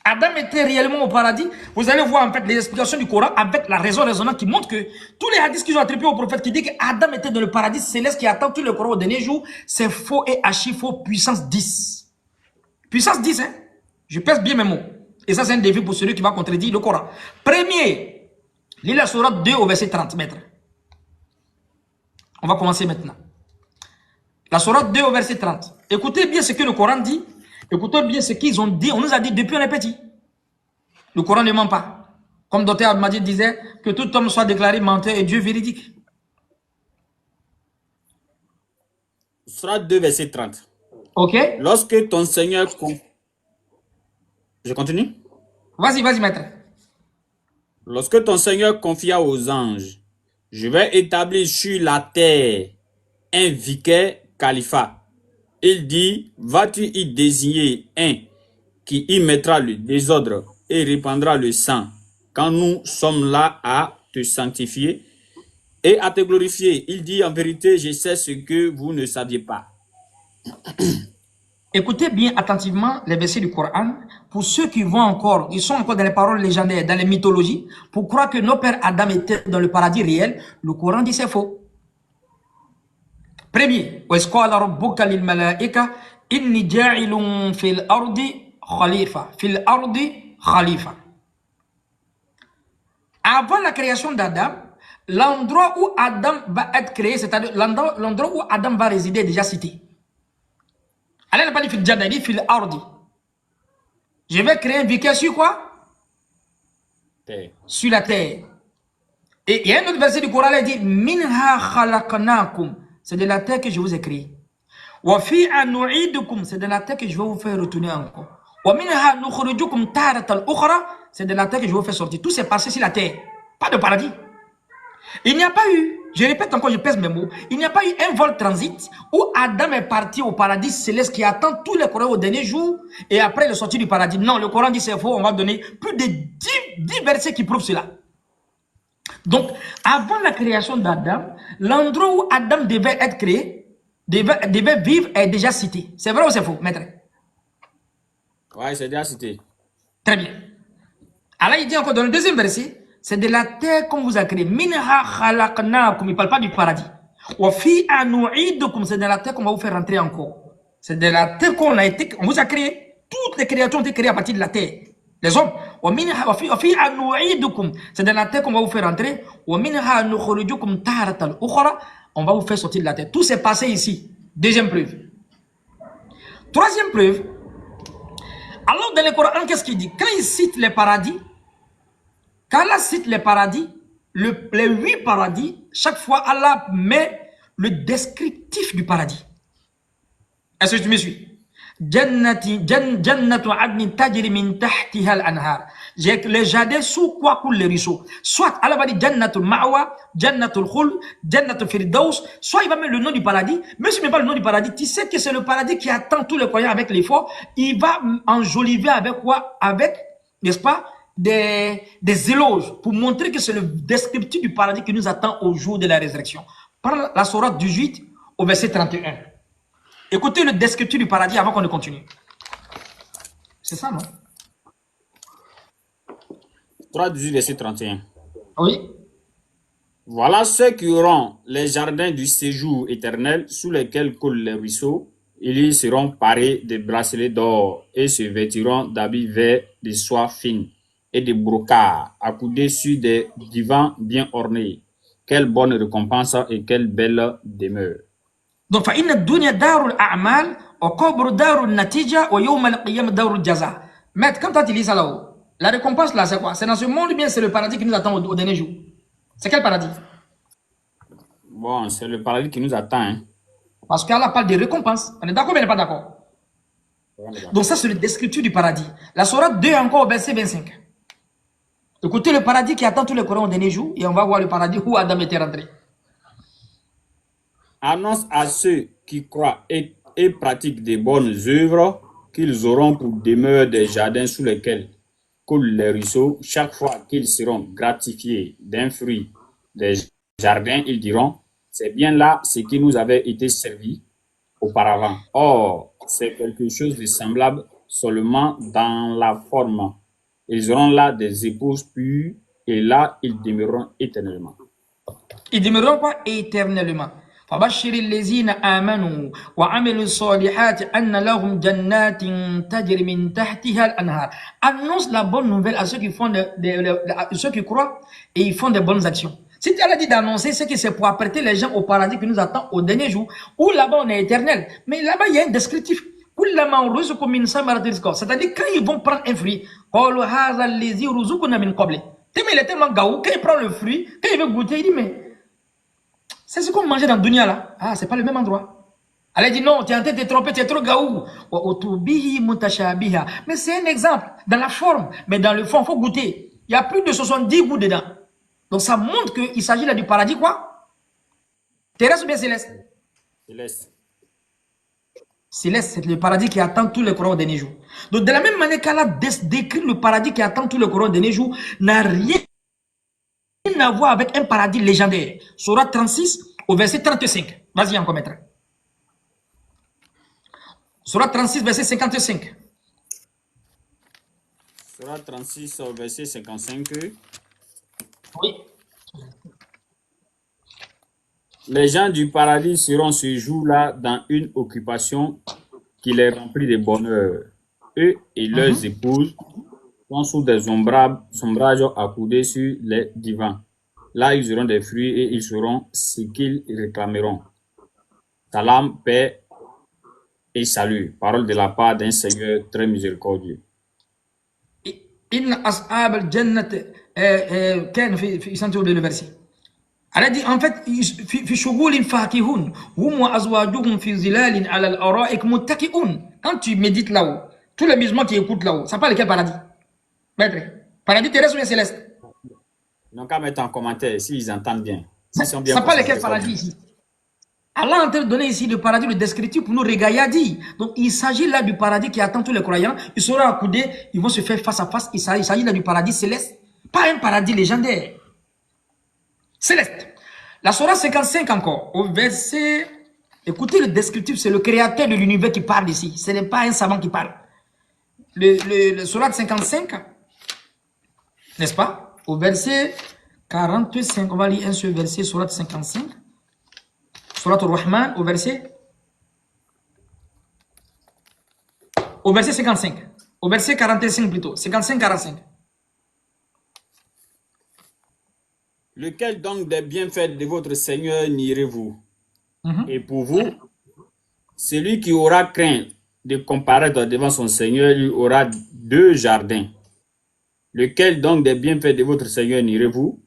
Adam était réellement au paradis. Vous allez voir en fait les explications du Coran avec la raison raisonnante qui montre que tous les hadiths qu'ils ont attribués au prophète qui dit qu'Adam était dans le paradis céleste qui attend tous les Corans au dernier jour, c'est faux et archi faux puissance 10. Puissance 10, hein. Je pèse bien mes mots. Et ça, c'est un défi pour celui qui va contredire le Coran. Premier, lis la sourate 2 au verset 30, maître. On va commencer maintenant. La sourate 2 au verset 30. Écoutez bien ce que le Coran dit. Écoutez bien ce qu'ils ont dit. On nous a dit depuis on est petit. Le Coran ne ment pas. Comme Dr Abdelmadjid disait, que tout homme soit déclaré menteur et Dieu véridique. Sourate 2, verset 30. Ok. Lorsque ton Seigneur... Je continue? Vas-y, vas-y, maître. Lorsque ton Seigneur confia aux anges, je vais établir sur la terre un vicaire califat. Il dit, vas-tu y désigner un qui y mettra le désordre et répandra le sang, quand nous sommes là à te sanctifier et à te glorifier. Il dit, en vérité, je sais ce que vous ne saviez pas. Écoutez bien attentivement les versets du Coran. Pour ceux qui vont encore, ils sont encore dans les paroles légendaires, dans les mythologies, pour croire que nos pères Adam étaient dans le paradis réel, le Coran dit c'est faux. Premier, وَإِذْ رَبُّكَ لِلْمَلَائِكَةِ إِنِّي جَاعِلٌ فِي الْأَرْضِ خَلِيفَةً. فِي الْأَرْضِ خَلِيفَةً. Avant la création d'Adam, l'endroit où Adam va être créé, c'est-à-dire l'endroit où Adam va résider est déjà cité. Allah n'a pas dit fil jannah, il dit fil ardi. Je vais créer un vicaire sur quoi? Terre. Sur la terre. Et il y a un autre verset du Coran, il dit minha khalaqnakum. C'est de la terre que je vous ai créé. Wa fi'a nu'idukum. C'est de la terre que je vais vous faire retourner encore. Wa minha nukhrijukum taratan ukhra. C'est de la terre que je vais vous faire sortir. Tout s'est passé sur la terre. Pas de paradis. Il n'y a pas eu, je répète encore, je pèse mes mots, il n'y a pas eu un vol transit où Adam est parti au paradis céleste qui attend tous les Corans au dernier jour et après il est sorti du paradis. Non, le Coran dit c'est faux, on va donner plus de 10 versets qui prouvent cela. Donc, avant la création d'Adam, l'endroit où Adam devait être créé, devait vivre est déjà cité. C'est vrai ou c'est faux, maître? Ouais, c'est déjà cité. Très bien. Allah il dit encore dans le deuxième verset, c'est de la terre qu'on vous a créé. Minha khalaqnakum, il ne parle pas du paradis. Wa fi'a nu'idukum, c'est de la terre qu'on va vous faire rentrer encore. C'est de la terre qu'on vous a créé. Toutes les créatures ont été créées à partir de la terre. Les hommes. Wa fi'a nu'idukum, c'est de la terre qu'on va vous faire rentrer. Wa minha nukhrijukum taratan ukhra, on va vous faire sortir de la terre. Tout s'est passé ici. Deuxième preuve. Troisième preuve. Alors dans le Coran, qu'est-ce qu'il dit? Quand il cite les paradis, quand Allah cite les paradis, les 8 paradis, chaque fois Allah met le descriptif du paradis. Est-ce que tu me suis? Jannatu adni tajri min tahtiha al-anhar. Les jardins sous quoi coulent les ruisseaux. Soit Allah va dire Jannatul Ma'wa, Jannatul Khuld, Jannatul Firdaus, soit il va mettre le nom du paradis. Mais si il ne met pas le nom du paradis, tu sais que c'est le paradis qui attend tous les croyants avec l'effort. Il va enjoliver avec quoi? Avec, n'est-ce pas, des éloges pour montrer que c'est le descriptif du paradis qui nous attend au jour de la résurrection. Par la sourate 18 au verset 31. Écoutez le descriptif du paradis avant qu'on ne continue. C'est ça, non? 3,18 verset 31. Oui. Voilà ceux qui auront les jardins du séjour éternel sous lesquels coulent les ruisseaux. Ils y seront parés de bracelets d'or et se vêtiront d'habits verts de soie fine et de brocart, accoudés sur des divans bien ornés. Quelle bonne récompense et quelle belle demeure. Donc, فإن الدنيا دار الأعمال وقبر دار النتيجة ويوم القيامة دار الجزاء. Mais quand tu lis ça là-haut, la récompense là, c'est quoi? C'est dans ce monde ou bien c'est le paradis qui nous attend au dernier jour? C'est quel paradis? Bon, c'est le paradis qui nous attend. Hein. Parce qu'Allah parle de récompense. On est d'accord ou on n'est pas d'accord? Donc ça, c'est le descriptif du paradis. La sourate 2 encore, verset 25. Écoutez le paradis qui attend tous les Corans au dernier jour et on va voir le paradis où Adam était rentré. Annonce à ceux qui croient et pratiquent des bonnes œuvres qu'ils auront pour demeure des jardins sous lesquels coulent les ruisseaux, chaque fois qu'ils seront gratifiés d'un fruit des jardins, ils diront, c'est bien là ce qui nous avait été servi auparavant. Or, c'est quelque chose de semblable seulement dans la forme. Ils auront là des épouses pures et là, ils demeureront éternellement. Ils demeureront quoi? Éternellement. فبشر الذين آمنوا وعملوا الصالحات أن لهم جنات تجري من تحتها الأنهار. Annonce la bonne nouvelle à ceux qui font ceux qui croient et ils font des bonnes actions. Si tu as dit d'annoncer ce qui c'est pour apprêter les gens au paradis qui nous attend au dernier jour, où là-bas on est éternel. Mais là-bas il y a un descriptif. C'est-à-dire quand ils vont prendre un fruit, il est tellement gaou, quand il prend le fruit, quand il veut goûter, il dit mais c'est ce qu'on mangeait dans le dunya là. Ah, c'est pas le même endroit. Elle dit non, tu es en train de te tromper, tu es trop gaou. Mais c'est un exemple, dans la forme, mais dans le fond, il faut goûter. Il y a plus de 70 goûts dedans. Donc ça montre qu'il s'agit là du paradis quoi? Terrestre ou bien céleste? Céleste. Céleste, c'est le paradis qui attend tous les croyants au dernier jour. Donc de la même manière qu'Allah décrit le paradis qui attend tous les croyants au dernier jour, n'a rien à voir avec un paradis légendaire. Surah 36 au verset 35. Vas-y encore maître. Surah 36 verset 55. Surah 36 au verset 55. Oui. Les gens du paradis seront ce jour-là dans une occupation qui les remplit de bonheur. Eux et leurs épouses sont sous des ombrages accoudés sur les divans. Là, ils auront des fruits et ils sauront ce qu'ils réclameront. Salam, paix et salut. Parole de la part d'un Seigneur très miséricordieux. Inna ashab al-jannat كان في سنتو le verset. Elle dit en fait في شغول فاكهون هم وأزواجهم في ظلال على الأرائك متكئون. Quand tu médites là-haut, tous les musulmans qui écoutent là-haut, ça parle de quel paradis? Maître, paradis terrestre ou bien céleste? Donc, qu'à mettre en commentaire s'ils entendent bien. Ça parle de quel paradis ici? Allah est en train de donner ici le paradis, le descriptif pour nous régailler. Donc il s'agit là du paradis qui attend tous les croyants. Ils seront accoudés, ils vont se faire face à face. Il s'agit là du paradis céleste, pas un paradis légendaire. Céleste. La Surah 55 encore, au verset... Écoutez le descriptif, c'est le créateur de l'univers qui parle ici. Ce n'est pas un savant qui parle. Le Surah 55, n'est-ce pas? Au verset 45, on va lire un seul verset, Surah 55. Surah Ar-Rahman, au verset 55. Au verset 45 plutôt. 55-45. Lequel donc des bienfaits de votre Seigneur nierez-vous? Et pour vous, celui qui aura craint de comparaître devant son Seigneur, il aura 2 jardins. Lequel donc des bienfaits de votre Seigneur nierez-vous?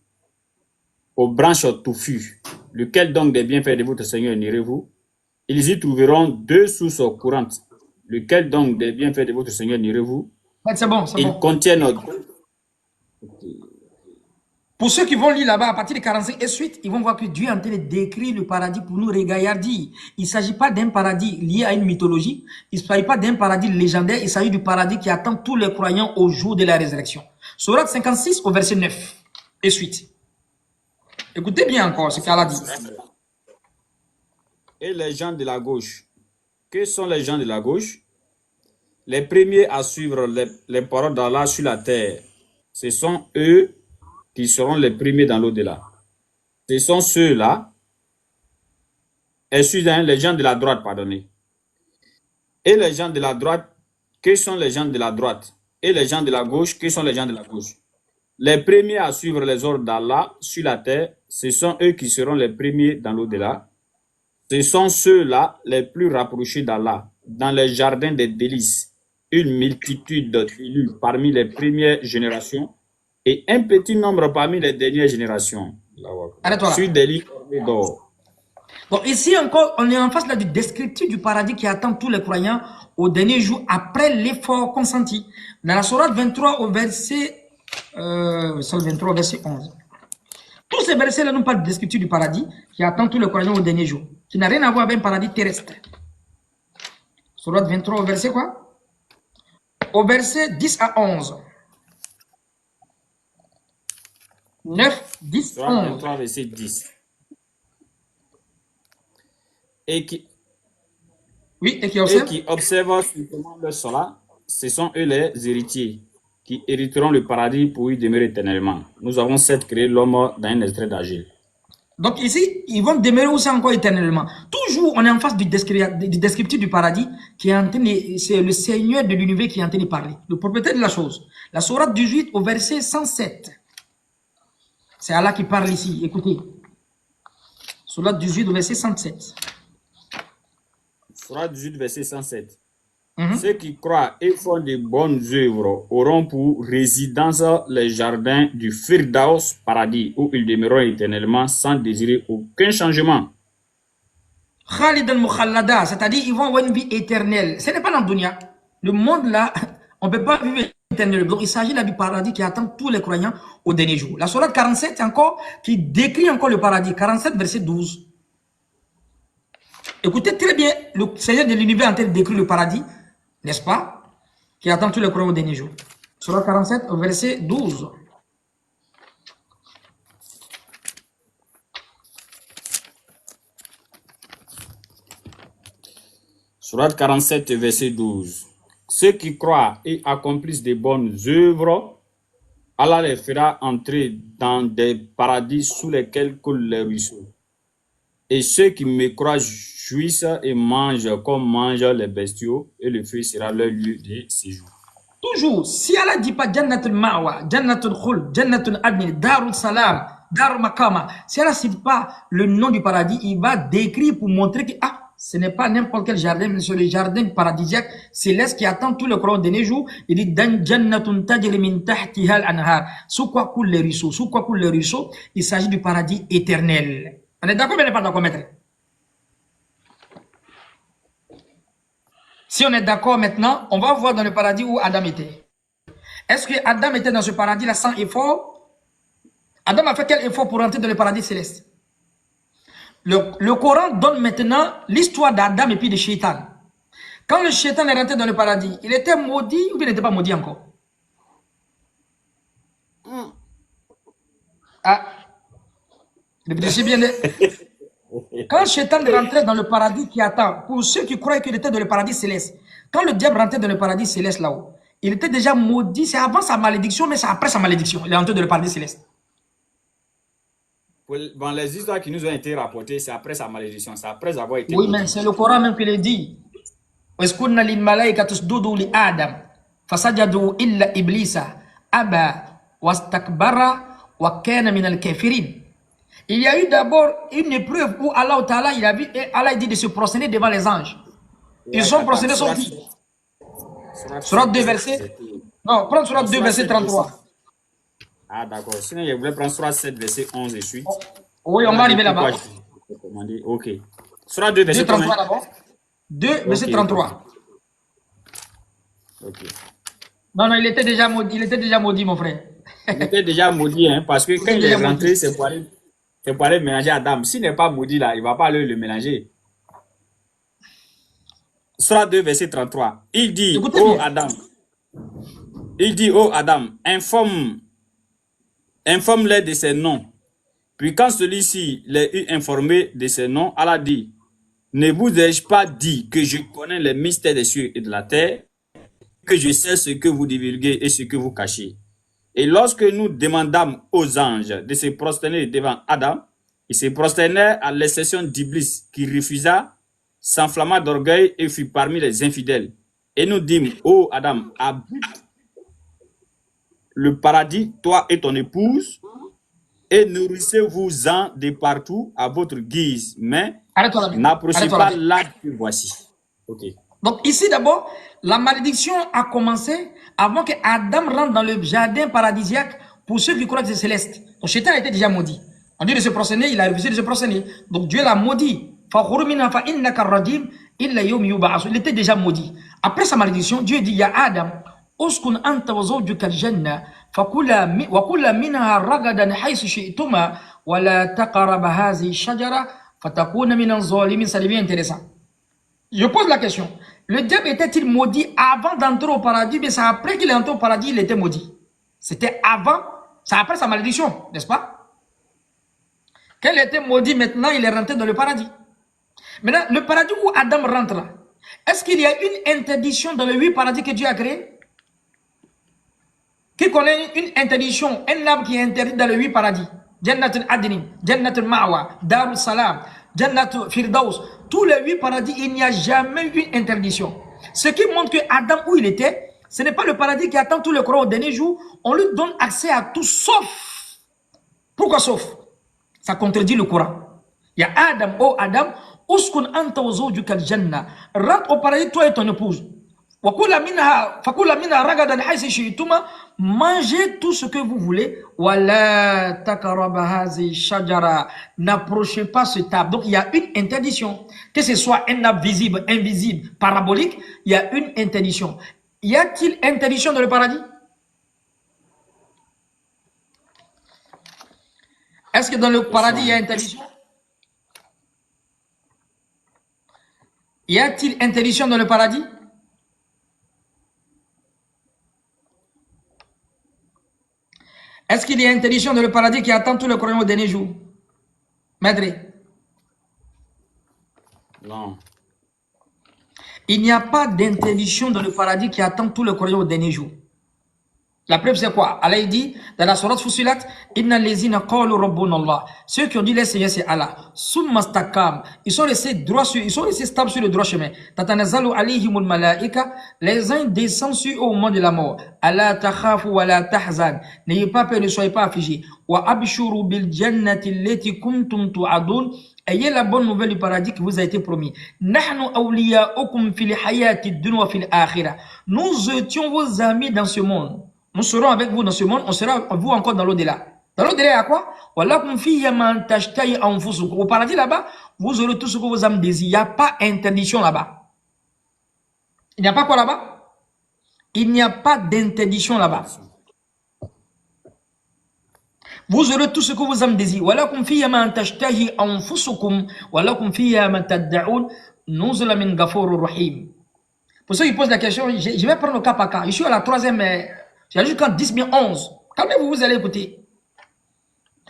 Aux branches touffues. Lequel donc des bienfaits de votre Seigneur nierez-vous? Ils y trouveront 2 sources courantes. Lequel donc des bienfaits de votre Seigneur nierez-vous? C'est bon, c'est bon. Ils contiennent... Pour ceux qui vont lire là-bas, à partir de 45 et suite, ils vont voir que Dieu est en train de décrire le paradis pour nous régaillardir. Il ne s'agit pas d'un paradis lié à une mythologie. Il ne s'agit pas d'un paradis légendaire. Il s'agit du paradis qui attend tous les croyants au jour de la résurrection. Sourate 56 au verset 9 et suite. Écoutez bien encore ce qu'Allah dit. Et les gens de la gauche. Que sont les gens de la gauche? Les premiers à suivre les paroles d'Allah sur la terre. Ce sont eux qui seront les premiers dans l'au-delà. Ce sont ceux-là, les gens de la droite, pardonnez. Et les gens de la droite, que sont les gens de la droite? Et les gens de la gauche, que sont les gens de la gauche? Les premiers à suivre les ordres d'Allah sur la terre, ce sont eux qui seront les premiers dans l'au-delà. Ce sont ceux-là les plus rapprochés d'Allah, dans les jardins des délices. Une multitude de tribus parmi les premières générations et un petit nombre parmi les dernières générations. Sur des lits d'or. Donc ici encore, on est en face là du descriptif du paradis qui attend tous les croyants au dernier jour après l'effort consenti. Dans la Sourate 23 au verset 11. Tous ces versets-là nous parlent du descriptif du paradis qui attend tous les croyants au dernier jour, qui n'a rien à voir avec un paradis terrestre. Sourate 23 au verset quoi? Au verset 10 à 11. 9, 10, Surat 11. 23, verset 10. Et qui, Oui, et qui et observe. qui observent strictement leur cela, ce sont eux les héritiers, qui hériteront le paradis pour y demeurer éternellement. Nous avons certes créé l'homme dans un extrait d'Agile. Donc ici, ils vont demeurer aussi encore éternellement. Toujours, on est en face du descriptif du paradis qui est en train de, c'est le Seigneur de l'univers qui est en train de parler, le propriétaire de la chose. La sourate 18 au verset 107. C'est Allah qui parle ici, écoutez. Sourate 18 au verset 107. Surat 18, verset 107. Ceux qui croient et font de bonnes œuvres auront pour résidence les jardins du Firdaus, paradis, où ils demeureront éternellement sans désirer aucun changement. Khalid al-Mukhallada, c'est-à-dire ils vont avoir une vie éternelle. Ce n'est pas dans le dunya. Le monde là, on ne peut pas vivre éternellement. Donc il s'agit là du paradis qui attend tous les croyants au dernier jour. La sourate 47 encore, qui décrit encore le paradis. 47 verset 12. Écoutez très bien, le Seigneur de l'univers en train de décrire le paradis, n'est-ce pas, qui attend tous les croyants au dernier jour. Sourate 47 verset 12. Surat 47, verset 12. Ceux qui croient et accomplissent de bonnes œuvres, Allah les fera entrer dans des paradis sous lesquels coulent les ruisseaux. Et ceux qui me croient jouissent et mangent comme mangent les bestiaux, et le feu sera leur lieu de séjour. Toujours, si Allah ne dit pas Jannatul Ma'wa, Jannatul Khuld, Jannatul Adnin, Darul Salam, Darul Makama, si Allah ne cite pas le nom du paradis, il va décrire pour montrer que ce n'est pas n'importe quel jardin, mais c'est le jardin paradisiaque céleste qui attend tout le croyants de dernier jour. Il dit Dan Jannatun tajri min tahtiha al-anhar. Sous quoi coulent les ruisseaux? Sous quoi coulent les ruisseaux? Il s'agit du paradis éternel. On est d'accord, mais on n'est pas d'accord, maître? Si on est d'accord maintenant, on va voir dans le paradis où Adam était. Est-ce que Adam était dans ce paradis-là sans effort? Adam a fait quel effort pour entrer dans le paradis céleste? Le Coran donne maintenant l'histoire d'Adam et puis de Shaitan. Quand le Shaitan est rentré dans le paradis, il était maudit ou bien il n'était pas maudit encore? Réfléchissez bien. Quand Shaitan rentrait dans le paradis qui attend, pour ceux qui croyaient qu'il était dans le paradis céleste, quand le diable rentrait dans le paradis céleste là-haut, il était déjà maudit, c'est avant sa malédiction, mais c'est après sa malédiction. Il est rentré dans le paradis céleste. Bon, les histoires qui nous ont été rapportées, c'est après sa malédiction, c'est après avoir été Oui, maudit. mais c'est le Coran même qui le dit. وَإِذْ لِلْمَلَائِكَةِ اسْجُدُوا لِآدَمَ فَسَجَدُوا إِلَّا إِبْلِيسَ أَبَى وَاسْتَكْبَرَ وَكَانَ مِنَ الْكَافِرِينَ. Il y a eu d'abord une épreuve où Allah Ta'ala, il a vu, et Allah dit de se prosterner devant les anges. Ils sont prosternés, sont qui? Surat 2, verset. Non, prends Surat 2, verset 33. Ah, d'accord. Sinon, je voulais prendre Surat 7, verset 11 et suite. Oui, on va arriver là-bas. Ok. Surat 2, verset 33 d'abord. 2, verset 33. Ok. Non, il était déjà maudit, mon frère. Il était déjà maudit, hein, parce que quand il est rentré, c'est pour aller mélanger Adam. S'il n'est pas maudit là, il ne va pas aller le mélanger. Surat 2, verset 33. Il dit, ô Adam, informe-les de ses noms. Puis quand celui-ci les eut informés de ses noms, Allah dit, ne vous ai-je pas dit que je connais les mystères des cieux et de la terre, que je sais ce que vous divulguez et ce que vous cachez. Et lorsque nous demandâmes aux anges de se prosterner devant Adam, ils se prosternèrent à l'exception d'Iblis qui refusa, s'enflamma d'orgueil et fut parmi les infidèles. Et nous dîmes, ô Adam, habite le paradis, toi et ton épouse, et nourrissez-vous-en de partout à votre guise, mais n'approchez pas l'arbre que voici. Okay. Donc ici d'abord, la malédiction a commencé avant que Adam rentre dans le jardin paradisiaque pour ceux qui croient que c'est céleste. Donc Shaitan était déjà maudit. On dit de se prosterner, il a refusé de se prosterner. Donc Dieu l'a maudit. Il était déjà maudit. Après sa malédiction, Dieu dit, ya Adam, uskun anta wa zawjuka al-janna wa kula minha ragadan haythu shi'tuma wa la taqraba hadhihi ash-shajara fatakuna min az-zalimin. Ça devient intéressant. Je pose la question. Le diable était-il maudit avant d'entrer au paradis, mais c'est après qu'il est entré au paradis, il était maudit. C'était avant C'est après sa malédiction, n'est-ce pas? Quand il était maudit, maintenant il est rentré dans le paradis. Maintenant, le paradis où Adam rentre là, est-ce qu'il y a une interdiction dans les 8 paradis que Dieu a créés? Qui connaît une interdiction, un arbre qui est interdit dans les 8 paradis? Jannatul Adnin, Jannatul Ma'wa, Darul Salam, Jannatul Firdaus. Tous les 8 paradis, il n'y a jamais eu une interdiction. Ce qui montre que Adam, où il était, ce n'est pas le paradis qui attend tout le croix au dernier jour. On lui donne accès à tout sauf. Pourquoi sauf? Ça contredit le Coran. Il y a Adam, oh Adam, uskun anta wa zawjuka al-janna. Rentre au paradis, toi et ton épouse. Mangez tout ce que vous voulez. N'approchez pas ce arbre. Donc il y a une interdiction. Que ce soit un arbre visible, invisible, parabolique, il y a une interdiction. Y a-t-il interdiction dans le paradis? Est-ce que dans le paradis il y a interdiction? Y a-t-il interdiction dans le paradis? Est-ce qu'il y a interdiction dans le paradis qui attend tout le croyants au dernier jour? Maître? Non. Il n'y a pas d'interdiction dans le paradis qui attend tout le croyants au dernier jour. La preuve c'est quoi? Allah dit dans la sourate Fussilat, Inna lezina qalu rabbuna Allah. Ceux qui ont dit le Seigneur c'est Allah. Summa stakam. Ils sont restés droits sur, ils sont restés stables sur le droit chemin. Tatanazalu alayhimul malaika. Les uns descendent sur eux au moment de la mort. Allah takhafu wa la tahzan. N'ayez pas peur, ne soyez pas affligés. Wa abshuru bil jannati allati kuntum tu'adun. Ayez la bonne nouvelle du paradis qui vous a été promis. Nahnu awliya'ukum fil hayati dunya wa fil akhirah. Nous étions vos amis dans ce monde. Nous serons avec vous dans ce monde, on sera avec vous encore dans l'au-delà. Dans l'au-delà, il y a quoi? Au paradis là-bas, vous aurez tout ce que vos âmes désirent. Il n'y a pas interdiction là-bas. Il n'y a pas quoi là-bas? Il n'y a pas d'interdiction là-bas. Vous aurez tout ce que vos âmes désirent. Pour ceux qui posent la question, je vais prendre le cas par cas. Je suis à la 3e. J'ai jusqu'en 10 000, 11. Calmez-vous, vous allez écouter.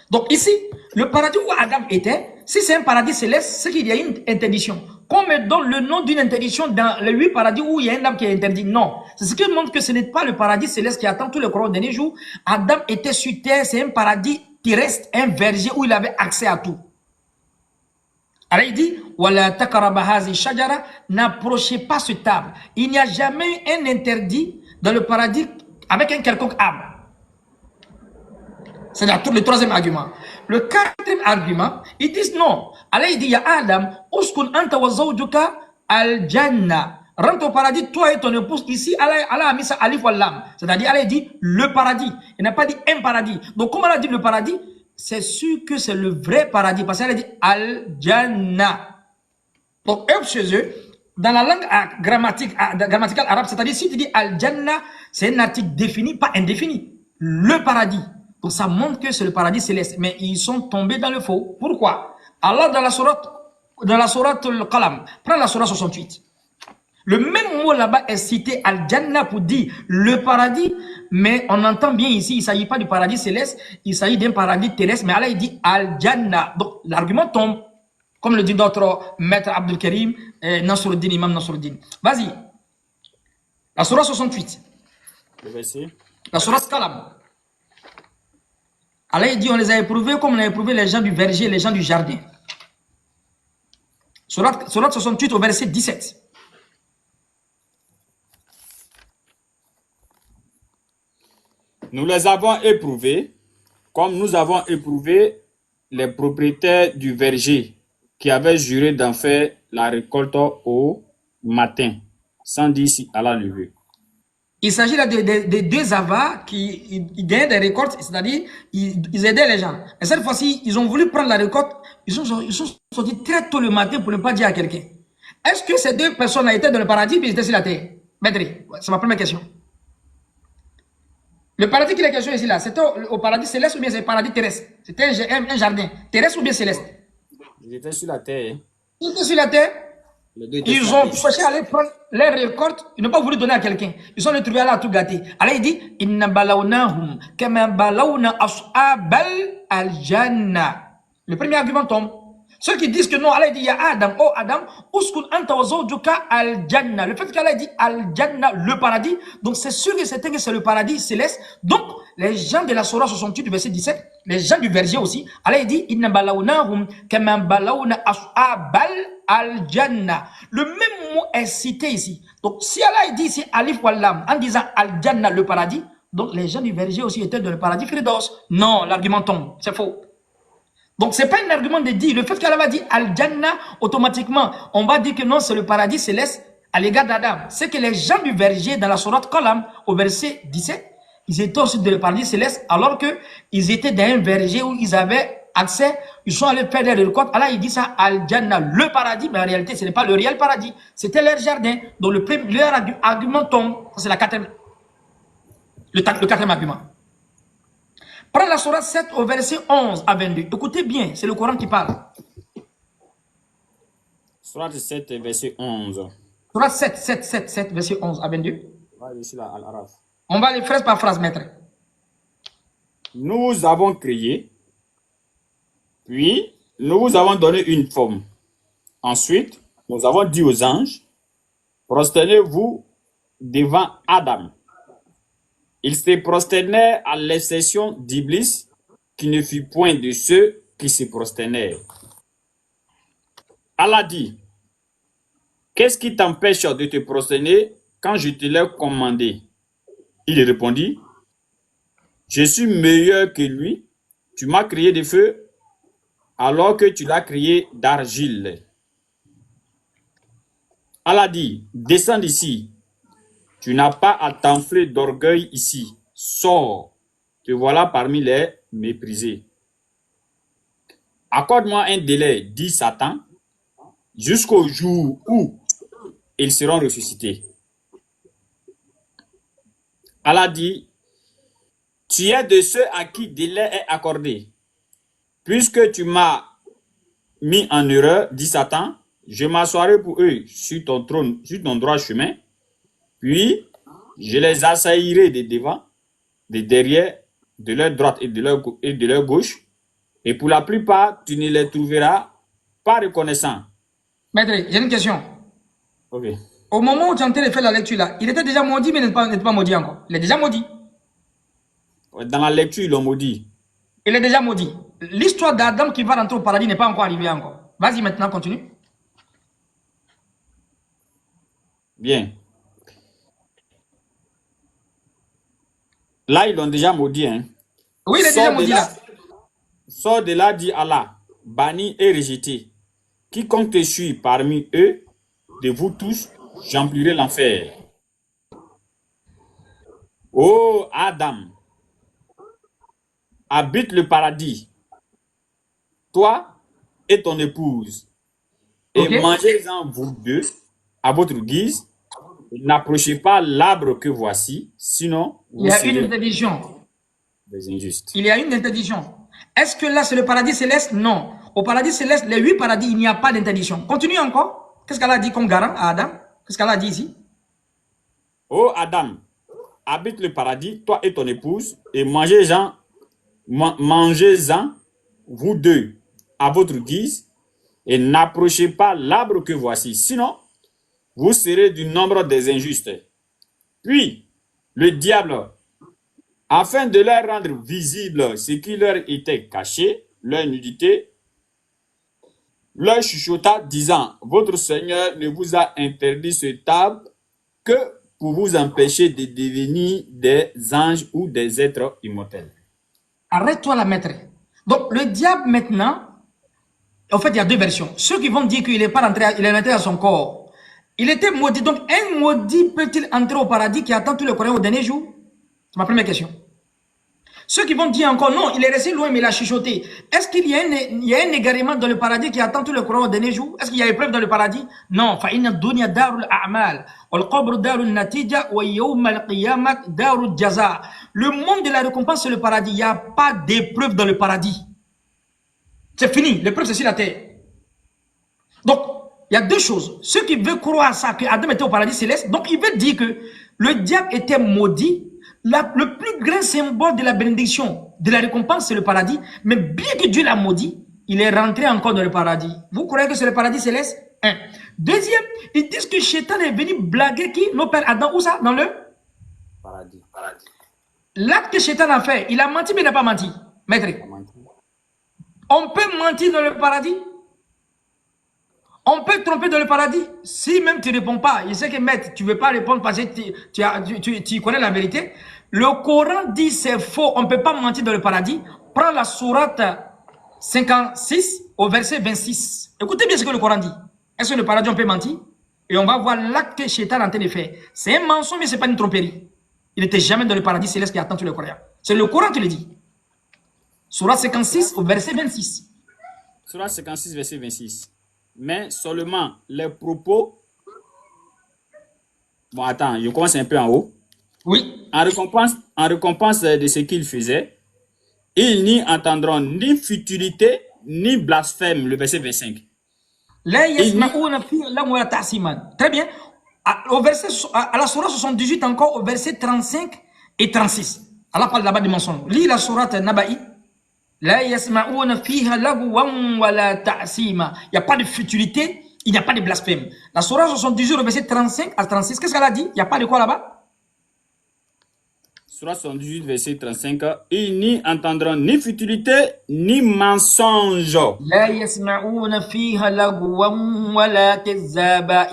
Donc ici, le paradis où Adam était, si c'est un paradis céleste, c'est qu'il y a une interdiction. Qu'on me donne le nom d'une interdiction dans les 8 paradis où il y a un arbre qui est interdit. Non. C'est ce qui montre que ce n'est pas le paradis céleste qui attend tout le courant au dernier jour. Adam était sur terre, c'est un paradis terrestre, un verger où il avait accès à tout. Alors il dit, n'approchez pas ce arbre. Il n'y a jamais eu un interdit dans le paradis avec un quelconque arbre. C'est le 3e argument. Le 4e argument, ils disent non. Allah il dit, ya Adam, uskun anta wa zawjuka al-janna. Rentre au paradis, toi et ton épouse. Ici, Allah a mis ça alif wal lam. C'est-à-dire, Allah dit le paradis. Il n'a pas dit un paradis. Donc, comme Allah dit le paradis, c'est sûr que c'est le vrai paradis. Parce qu'elle dit al-janna. Donc, eux, chez eux, dans la langue grammaticale arabe, c'est-à-dire si tu dis al-janna, c'est un article défini, pas indéfini. Le paradis. Donc ça montre que c'est le paradis céleste. Mais ils sont tombés dans le faux. Pourquoi? Allah dans la sourate al-Qalam, prends la sourate 68. Le même mot là-bas est cité al-janna pour dire le paradis, mais on entend bien ici, il ne s'agit pas du paradis céleste, il s'agit d'un paradis terrestre, mais Allah il dit al-janna. Donc l'argument tombe. Comme le dit notre maître Abdul Karim, Nasruddin, Imam Nasruddin. Vas-y. La Surah 68. Le verset. La Surah Qalam. Allah dit, on les a éprouvés comme on a éprouvé les gens du verger, les gens du jardin. Surah 68 au verset 17. Nous les avons éprouvés comme nous avons éprouvé les propriétaires du verger qui avaient juré d'en faire la récolte au matin, sans dire si Allah le veut. Il s'agit là de 2 avares qui gagnaient des récoltes, c'est-à-dire ils aidaient les gens. Et cette fois-ci, ils ont voulu prendre la récolte, ils sont sortis très tôt le matin pour ne pas dire à quelqu'un. Est-ce que ces 2 personnes étaient dans le paradis ou ils étaient sur la terre? Maître, c'est ma première question. Le paradis qu'il est question ici là, c'était au paradis céleste ou bien c'est le paradis terrestre? C'était un jardin terrestre ou bien céleste? Ils étaient sur la terre. Ils étaient sur la terre. Les deux étaient Ils ont frappés. cherché à aller prendre les récoltes, ils n'ont pas voulu donner à quelqu'un. Ils sont retrouvés là à tout gâter. Allah il dit Inna balawnahum kama balawna ashabal al-jannah. Le premier argument tombe. Ceux qui disent que non, Allah dit ya Adam, oh Adam, uskun anta wa zawjuka al-jannah. Le fait qu'Allah dit al-jannah, le paradis, donc c'est sûr et certain que c'est le paradis céleste. Donc les gens de la Surah 68 du verset 17, les gens du verset aussi, Allah il dit inna balawnahum kama balawna ashabal al-jannah. Le même mot est cité ici. Donc si Allah dit ici alif wal lam en disant al-jannah, le paradis, donc les gens du verset aussi étaient dans le paradis Firdaus. Non, l'argument tombe, c'est faux. Donc, ce n'est pas un argument de dire. Le fait qu'Allah va dire Al-Jannah, automatiquement, on va dire que non, c'est le paradis céleste à l'égard d'Adam. C'est que les gens du verger, dans la sourate Qalam, au verset 17, ils étaient aussi dans le paradis céleste, alors qu'ils étaient dans un verger où ils avaient accès, ils sont allés faire des récoltes. Allah, il dit ça Al-Jannah, le paradis, mais en réalité, ce n'est pas le réel paradis. C'était leur jardin. Donc, leur argument tombe. C'est le quatrième argument. Prends la sourate 7 au verset 11 à 22. Écoutez bien, c'est le Coran qui parle. Sourate 7, verset 11. Sourate 7, verset 11 à 22. Al-Araf. On va aller phrase par phrase, maître. Nous avons créé, puis nous vous avons donné une forme. Ensuite, nous avons dit aux anges, prosternez-vous devant Adam. Ils se prosternèrent à l'exception d'Iblis, qui ne fut point de ceux qui se prosternèrent. Allah dit, qu'est-ce qui t'empêche de te prosterner quand je te l'ai commandé? Il répondit, je suis meilleur que lui, tu m'as créé de feu, alors que tu l'as créé d'argile. Allah dit, descends d'ici. Tu n'as pas à t'enfler d'orgueil ici. Sors. Te voilà parmi les méprisés. Accorde-moi un délai, dit Satan, jusqu'au jour où ils seront ressuscités. Allah dit, tu es de ceux à qui délai est accordé. Puisque tu m'as mis en erreur, dit Satan, je m'assoirai pour eux sur ton trône, sur ton droit chemin. Puis, je les assaillirai de devant, de derrière, de leur droite et de leur gauche. Et pour la plupart, tu ne les trouveras pas reconnaissants. Maître, j'ai une question. Ok. Au moment où tu es en train de faire la lecture là, il était déjà maudit, mais n'est pas maudit encore. Il est déjà maudit. Dans la lecture, ils l'ont maudit. Il est déjà maudit. L'histoire d'Adam qui va rentrer au paradis n'est pas encore arrivée encore. Vas-y maintenant, continue. Bien. Là, ils l'ont déjà maudit. Hein. Oui, il est déjà maudit là. Sors de là, dit Allah, banni et rejeté. Quiconque te suit parmi eux, de vous tous, j'emplirai l'enfer. Ô Adam, habite le paradis, toi et ton épouse, et mangez-en vous deux à votre guise. N'approchez pas l'arbre que voici, sinon vous serez une interdiction. Des injustes. Il y a une interdiction. Est-ce que là c'est le paradis céleste? Non. Au paradis céleste, les 8 paradis, il n'y a pas d'interdiction. Continue encore. Qu'est-ce qu'elle a dit comme garant à Adam? Qu'est-ce qu'elle a dit ici? Ô Adam, habite le paradis, toi et ton épouse, et mangez-en, vous deux, à votre guise, et n'approchez pas l'arbre que voici, sinon vous serez du nombre des injustes. Puis, le diable, afin de leur rendre visible ce qui leur était caché, leur nudité, leur chuchota, disant, votre Seigneur ne vous a interdit ce table que pour vous empêcher de devenir des anges ou des êtres immortels. Arrête-toi là, maître. Donc, le diable maintenant, en fait, il y a deux versions. Ceux qui vont dire qu'il n'est pas rentré, il est rentré à son corps. Il était maudit. Donc, un maudit peut-il entrer au paradis qui attend tout le Coran au dernier jour? C'est ma première question. Ceux qui vont dire encore non, il est resté loin mais il a chuchoté. Est-ce qu'il y a un égarement dans le paradis qui attend tout le Coran au dernier jour? Est-ce qu'il y a épreuve dans le paradis? Non. Le monde de la récompense c'est le paradis. Il n'y a pas d'épreuve dans le paradis. C'est fini. L'épreuve c'est sur la terre. Donc, Il y a deux choses. Ceux qui veulent croire ça, que Adam était au paradis céleste, donc il veut dire que le diable était maudit. Le plus grand symbole de la bénédiction, de la récompense, c'est le paradis. Mais bien que Dieu l'a maudit, il est rentré encore dans le paradis. Vous croyez que c'est le paradis céleste? Un. Deuxième, ils disent que Shaitan est venu blaguer qui? Nos pères Adam, où ça? Dans le Paradis. l'acte que Shaitan a fait, il a menti, mais il n'a pas menti. Maître, on peut mentir dans le paradis? On peut tromper dans le paradis? Si même tu ne réponds pas, je sais que maître, tu ne veux pas répondre parce que tu connais la vérité. Le Coran dit c'est faux, on ne peut pas mentir dans le paradis. Prends la sourate 56 au verset 26. Écoutez bien ce que le Coran dit. Est-ce que le paradis on peut mentir? Et on va voir l'acte que Shaitan est en train de faire. C'est un mensonge, mais ce n'est pas une tromperie. Il n'était jamais dans le paradis céleste qui attend tous les croyants. C'est le Coran qui le dit. Sourate 56 au verset 26. Sourate 56, verset 26. Mais seulement les propos. Bon, attends, je commence un peu en haut. Oui. En récompense de ce qu'ils faisaient, ils n'y entendront ni futilité, ni blasphème, le verset 25. Très bien. Au verset, à la sourate 78 encore, au verset 35 et 36. Allah parle là-bas du mensonge. Lis la sourate Naba'i. Il n'y a pas de futilité, il n'y a pas de blasphème. La sourate 78, au verset 35 à 36, qu'est-ce qu'elle a dit? Il n'y a pas de quoi là-bas? Sourate 78, verset 35. Ils n'y entendront ni futilité, ni mensonge. Il n'y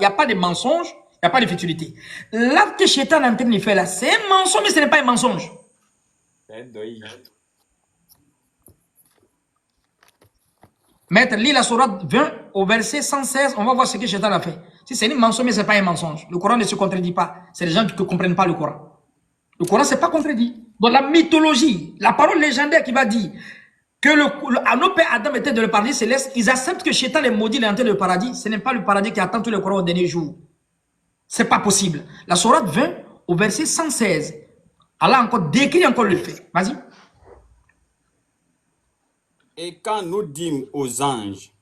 a pas de mensonge, il n'y a pas de futilité. L'acte que Shaitan est en train de faire là, c'est un mensonge, mais ce n'est pas un mensonge. Maître, lis la sourate 20 au verset 116, on va voir ce que Shaitan a fait. Si c'est un mensonge, mais ce n'est pas un mensonge. Le Coran ne se contredit pas. C'est les gens qui ne comprennent pas le Coran. Le Coran, ce n'est pas contredit. Dans la mythologie, la parole légendaire qui va dire que nos pères Adam étaient dans le paradis céleste, ils acceptent que Shaitan est maudit, il est entré dans le paradis. Ce n'est pas le paradis qui attend tous les croyants au dernier jour. Ce n'est pas possible. La sourate 20 au verset 116, Allah encore décrit encore le fait. Vas-y. Et quand nous dîmes aux anges,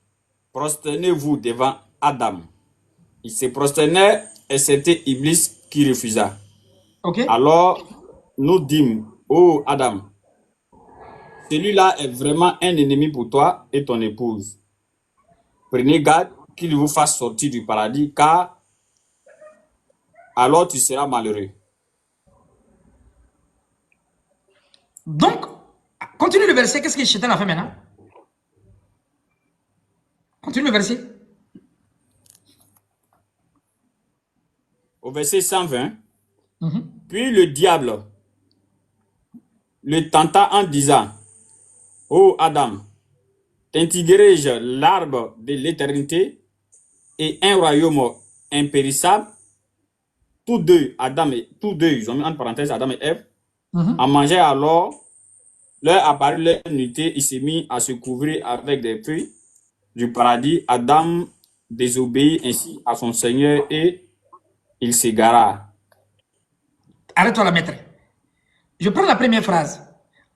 prosternez-vous devant Adam. Il se prosternait et c'était Iblis qui refusa. Okay. Alors, nous dîmes, ô Adam, celui-là est vraiment un ennemi pour toi et ton épouse. Prenez garde qu'il vous fasse sortir du paradis, car alors tu seras malheureux. Donc, continue le verset, qu'est-ce que Shaitan a fait maintenant? Continue le verset. Au verset 120, puis le diable le tenta en disant, ô Adam, t'intégrerai-je l'arbre de l'éternité et un royaume impérissable? Tous deux, ils ont mis entre parenthèses Adam et Ève, en mangeant alors, leur apparut leur nudité, il s'est mis à se couvrir avec des feuilles du paradis. Adam désobéit ainsi à son Seigneur et il s'égara. Arrête-toi là, maître. Je prends la première phrase.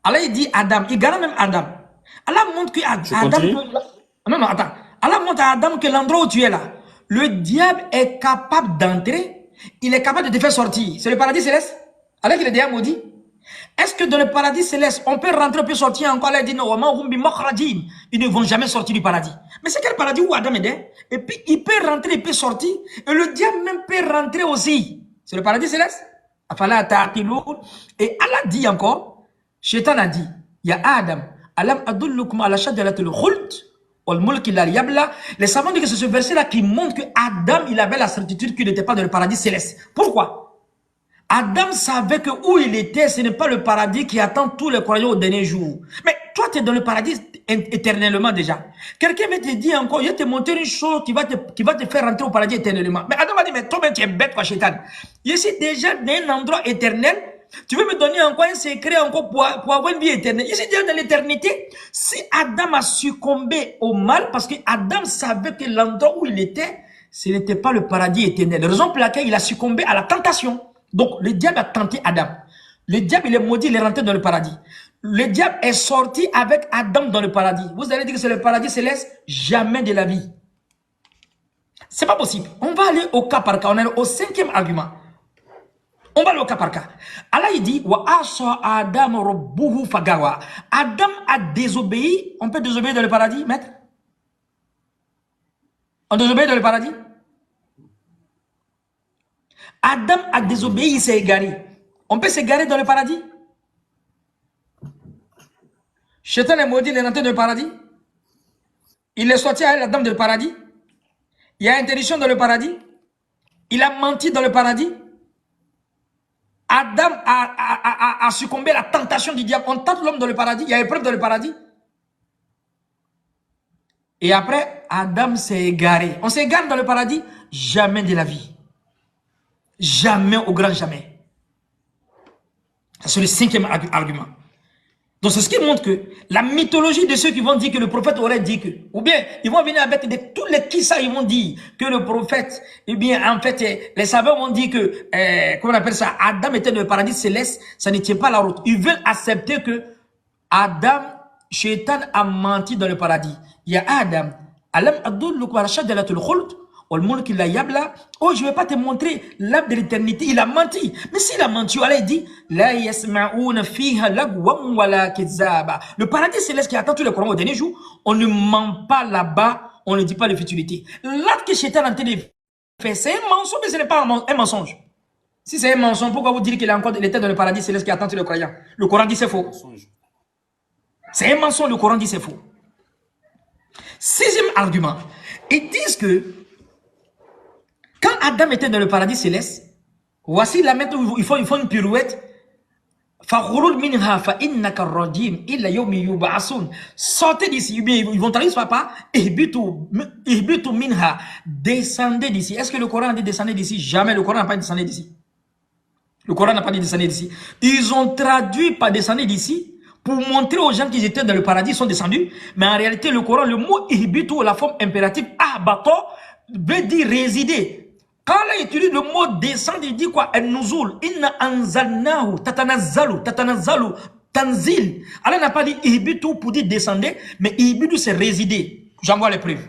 Allah il dit Adam, il garde même Adam. Allah montre que Adam. Non, attends. Allah montre à Adam que l'endroit où tu es là, le diable est capable d'entrer, il est capable de te faire sortir. C'est le paradis céleste? Alors qu'il est déjà maudit. Est-ce que dans le paradis céleste, on peut rentrer, on peut sortir encore? Allah dit non, ils ne vont jamais sortir du paradis. Mais c'est quel paradis où Adam est? Et puis il peut rentrer, il peut sortir. Et le diable même peut rentrer aussi. C'est le paradis céleste? Et Allah dit encore, Shaitan a dit, il y a Adam, les savants disent que c'est ce verset-là qui montre que Adam, il avait la certitude qu'il n'était pas dans le paradis céleste. Pourquoi? Adam savait que où il était, ce n'est pas le paradis qui attend tous les croyants au dernier jour. Mais toi, tu es dans le paradis éternellement déjà. Quelqu'un va te dire encore, je vais te montrer une chose qui va te faire rentrer au paradis éternellement. Mais Adam va dire, mais toi, tu es bête, quoi, Shaitan. Je suis déjà dans un endroit éternel. Tu veux me donner encore un secret encore pour avoir une vie éternelle. Je suis déjà dans l'éternité. Si Adam a succombé au mal, parce que Adam savait que l'endroit où il était, ce n'était pas le paradis éternel. La raison pour laquelle il a succombé à la tentation. Donc, le diable a tenté Adam. Le diable, il est maudit, il est rentré dans le paradis. Le diable est sorti avec Adam dans le paradis. Vous allez dire que c'est le paradis céleste? Jamais de la vie. C'est pas possible. On va aller au cas par cas. On est au 5e argument. On va aller au cas par cas. Allah il dit wa asa Adam rabbuhu fagawa. Adam a désobéi. On peut désobéir dans le paradis, maître? On désobéit dans le paradis? Adam a désobéi, il s'est égaré. On peut s'égarer dans le paradis? Shaitan est maudit, il est rentré dans le paradis. Il est sorti avec la dame du paradis. Il y a interdiction dans le paradis. Il a menti dans le paradis. Adam a succombé à la tentation du diable. On tente l'homme dans le paradis. Il y a épreuve dans le paradis. Et après, Adam s'est égaré. On s'égare dans le paradis? Jamais de la vie. Jamais, au grand jamais. C'est le 5e argument. Donc c'est ce qui montre que la mythologie de ceux qui vont dire que le prophète aurait dit que, ou bien ils vont venir avec tous les qui ça, ils vont dire que le prophète, eh bien en fait, les savants vont dire que, comment on appelle ça, Adam était dans le paradis céleste, ça ne tient pas la route. Ils veulent accepter que Adam, Shaitan a menti dans le paradis. Il y a Adam, Alam adulluka ala shajaratil khuld wal mulki la yabla. Oh, je ne vais pas te montrer l'arbre de l'éternité. Il a menti. Mais s'il a menti, Allah dit la yasma'una fiha lagwan wala kizaba. Le paradis céleste qui attend tous les Corans au dernier jour, on ne ment pas là-bas, on ne dit pas de futilité. L'acte que Shaitan est en train de faire, c'est un mensonge, mais ce n'est pas un mensonge. Si c'est un mensonge, pourquoi vous dire qu'il était dans le paradis céleste qui attend tous les croyants? Le Coran dit c'est faux. C'est un mensonge, le Coran dit c'est faux. 6e argument, ils disent que quand Adam était dans le paradis céleste, voici la méthode où il faut une pirouette. Sortez d'ici, ils vont traduire soit pas, descendez d'ici. Est-ce que le Coran a dit descendez d'ici? Jamais, le Coran n'a pas dit descendez d'ici. Le Coran n'a pas dit descendez d'ici. Ils ont traduit par descendez d'ici pour montrer aux gens qu'ils étaient dans le paradis, ils sont descendus. Mais en réalité, le Coran, le mot ihbitu, la forme impérative, ahbato, veut dire résider. Quand il utilise le mot descendre, il dit quoi? En-nuzul, inna anzalnahu, tatanazzalu, tanzil. Allah n'a pas dit ihbitu pour dire descender, mais ihbitu c'est résider. J'envoie les preuves.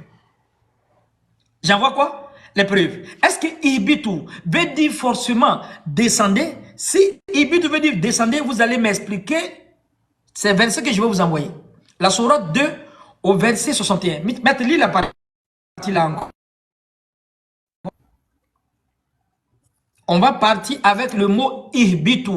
J'envoie quoi? Les preuves. Est-ce que ihbitu veut dire forcément descender? Si ihbitu veut dire descender, vous allez m'expliquer ces versets que je vais vous envoyer. La sourate 2 au verset 61. Mettez lis la partie là encore. On va partir avec le mot ihbitu,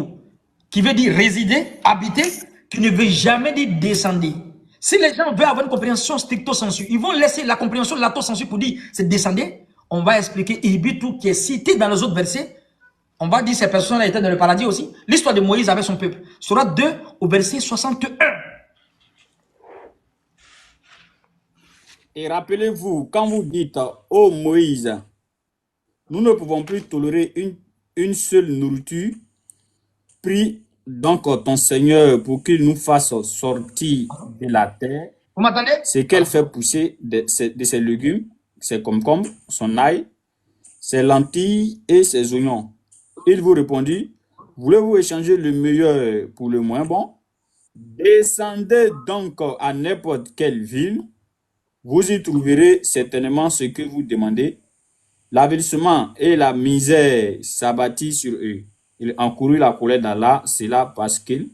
qui veut dire résider, habiter, qui ne veut jamais dire descendre. Si les gens veulent avoir une compréhension stricto sensu, ils vont laisser la compréhension lato sensu pour dire c'est descendre. On va expliquer ihbitu qui est cité dans les autres versets. On va dire ces personnes-là étaient dans le paradis aussi. L'histoire de Moïse avec son peuple. Sourate 2 au verset 61. Et rappelez-vous, quand vous dites « Oh Moïse, nous ne pouvons plus tolérer une seule nourriture, prie donc ton Seigneur pour qu'il nous fasse sortir de la terre. Vous m'entendez? Ce qu'elle fait pousser de ses légumes, ses concombres, son ail, ses lentilles et ses oignons. » Il vous répondit, voulez-vous échanger le meilleur pour le moins bon? Descendez donc à n'importe quelle ville, vous y trouverez certainement ce que vous demandez. L'avilissement et la misère s'abattit sur eux. Il encourut la colère d'Allah, cela parce qu'il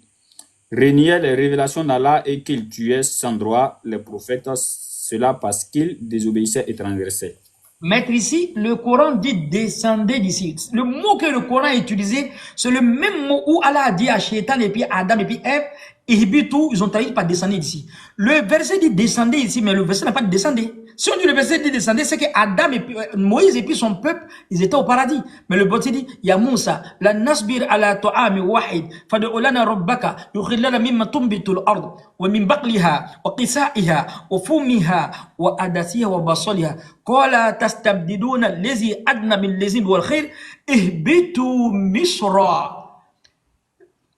régnait les révélations d'Allah et qu'il tuait sans droit les prophètes, cela parce qu'ils désobéissaient et transgressaient. Maître, ici, le Coran dit descendez d'ici. Le mot que le Coran a utilisé, c'est le même mot où Allah a dit à Shaitan et puis Adam et puis Ève, ils ont traduit par descendre d'ici. Le verset dit descendez ici, mais le verset n'a pas dit descendez. Si on dit le verset dit descendez, c'est que Adam et puis Moïse et puis son peuple, ils étaient au paradis. Mais le verset dit, ya Moussa, la nasbir ala ta'ami wahid, fad'u lana rabbaka, yukhrij lana mimma tunbitul ard, wa min baqliha, wa qisaiha, wa fumiha, wa adasiha, wa basaliha. Qala tastabdiduna allazi adna bil lazi wal khair, ihbitu misra.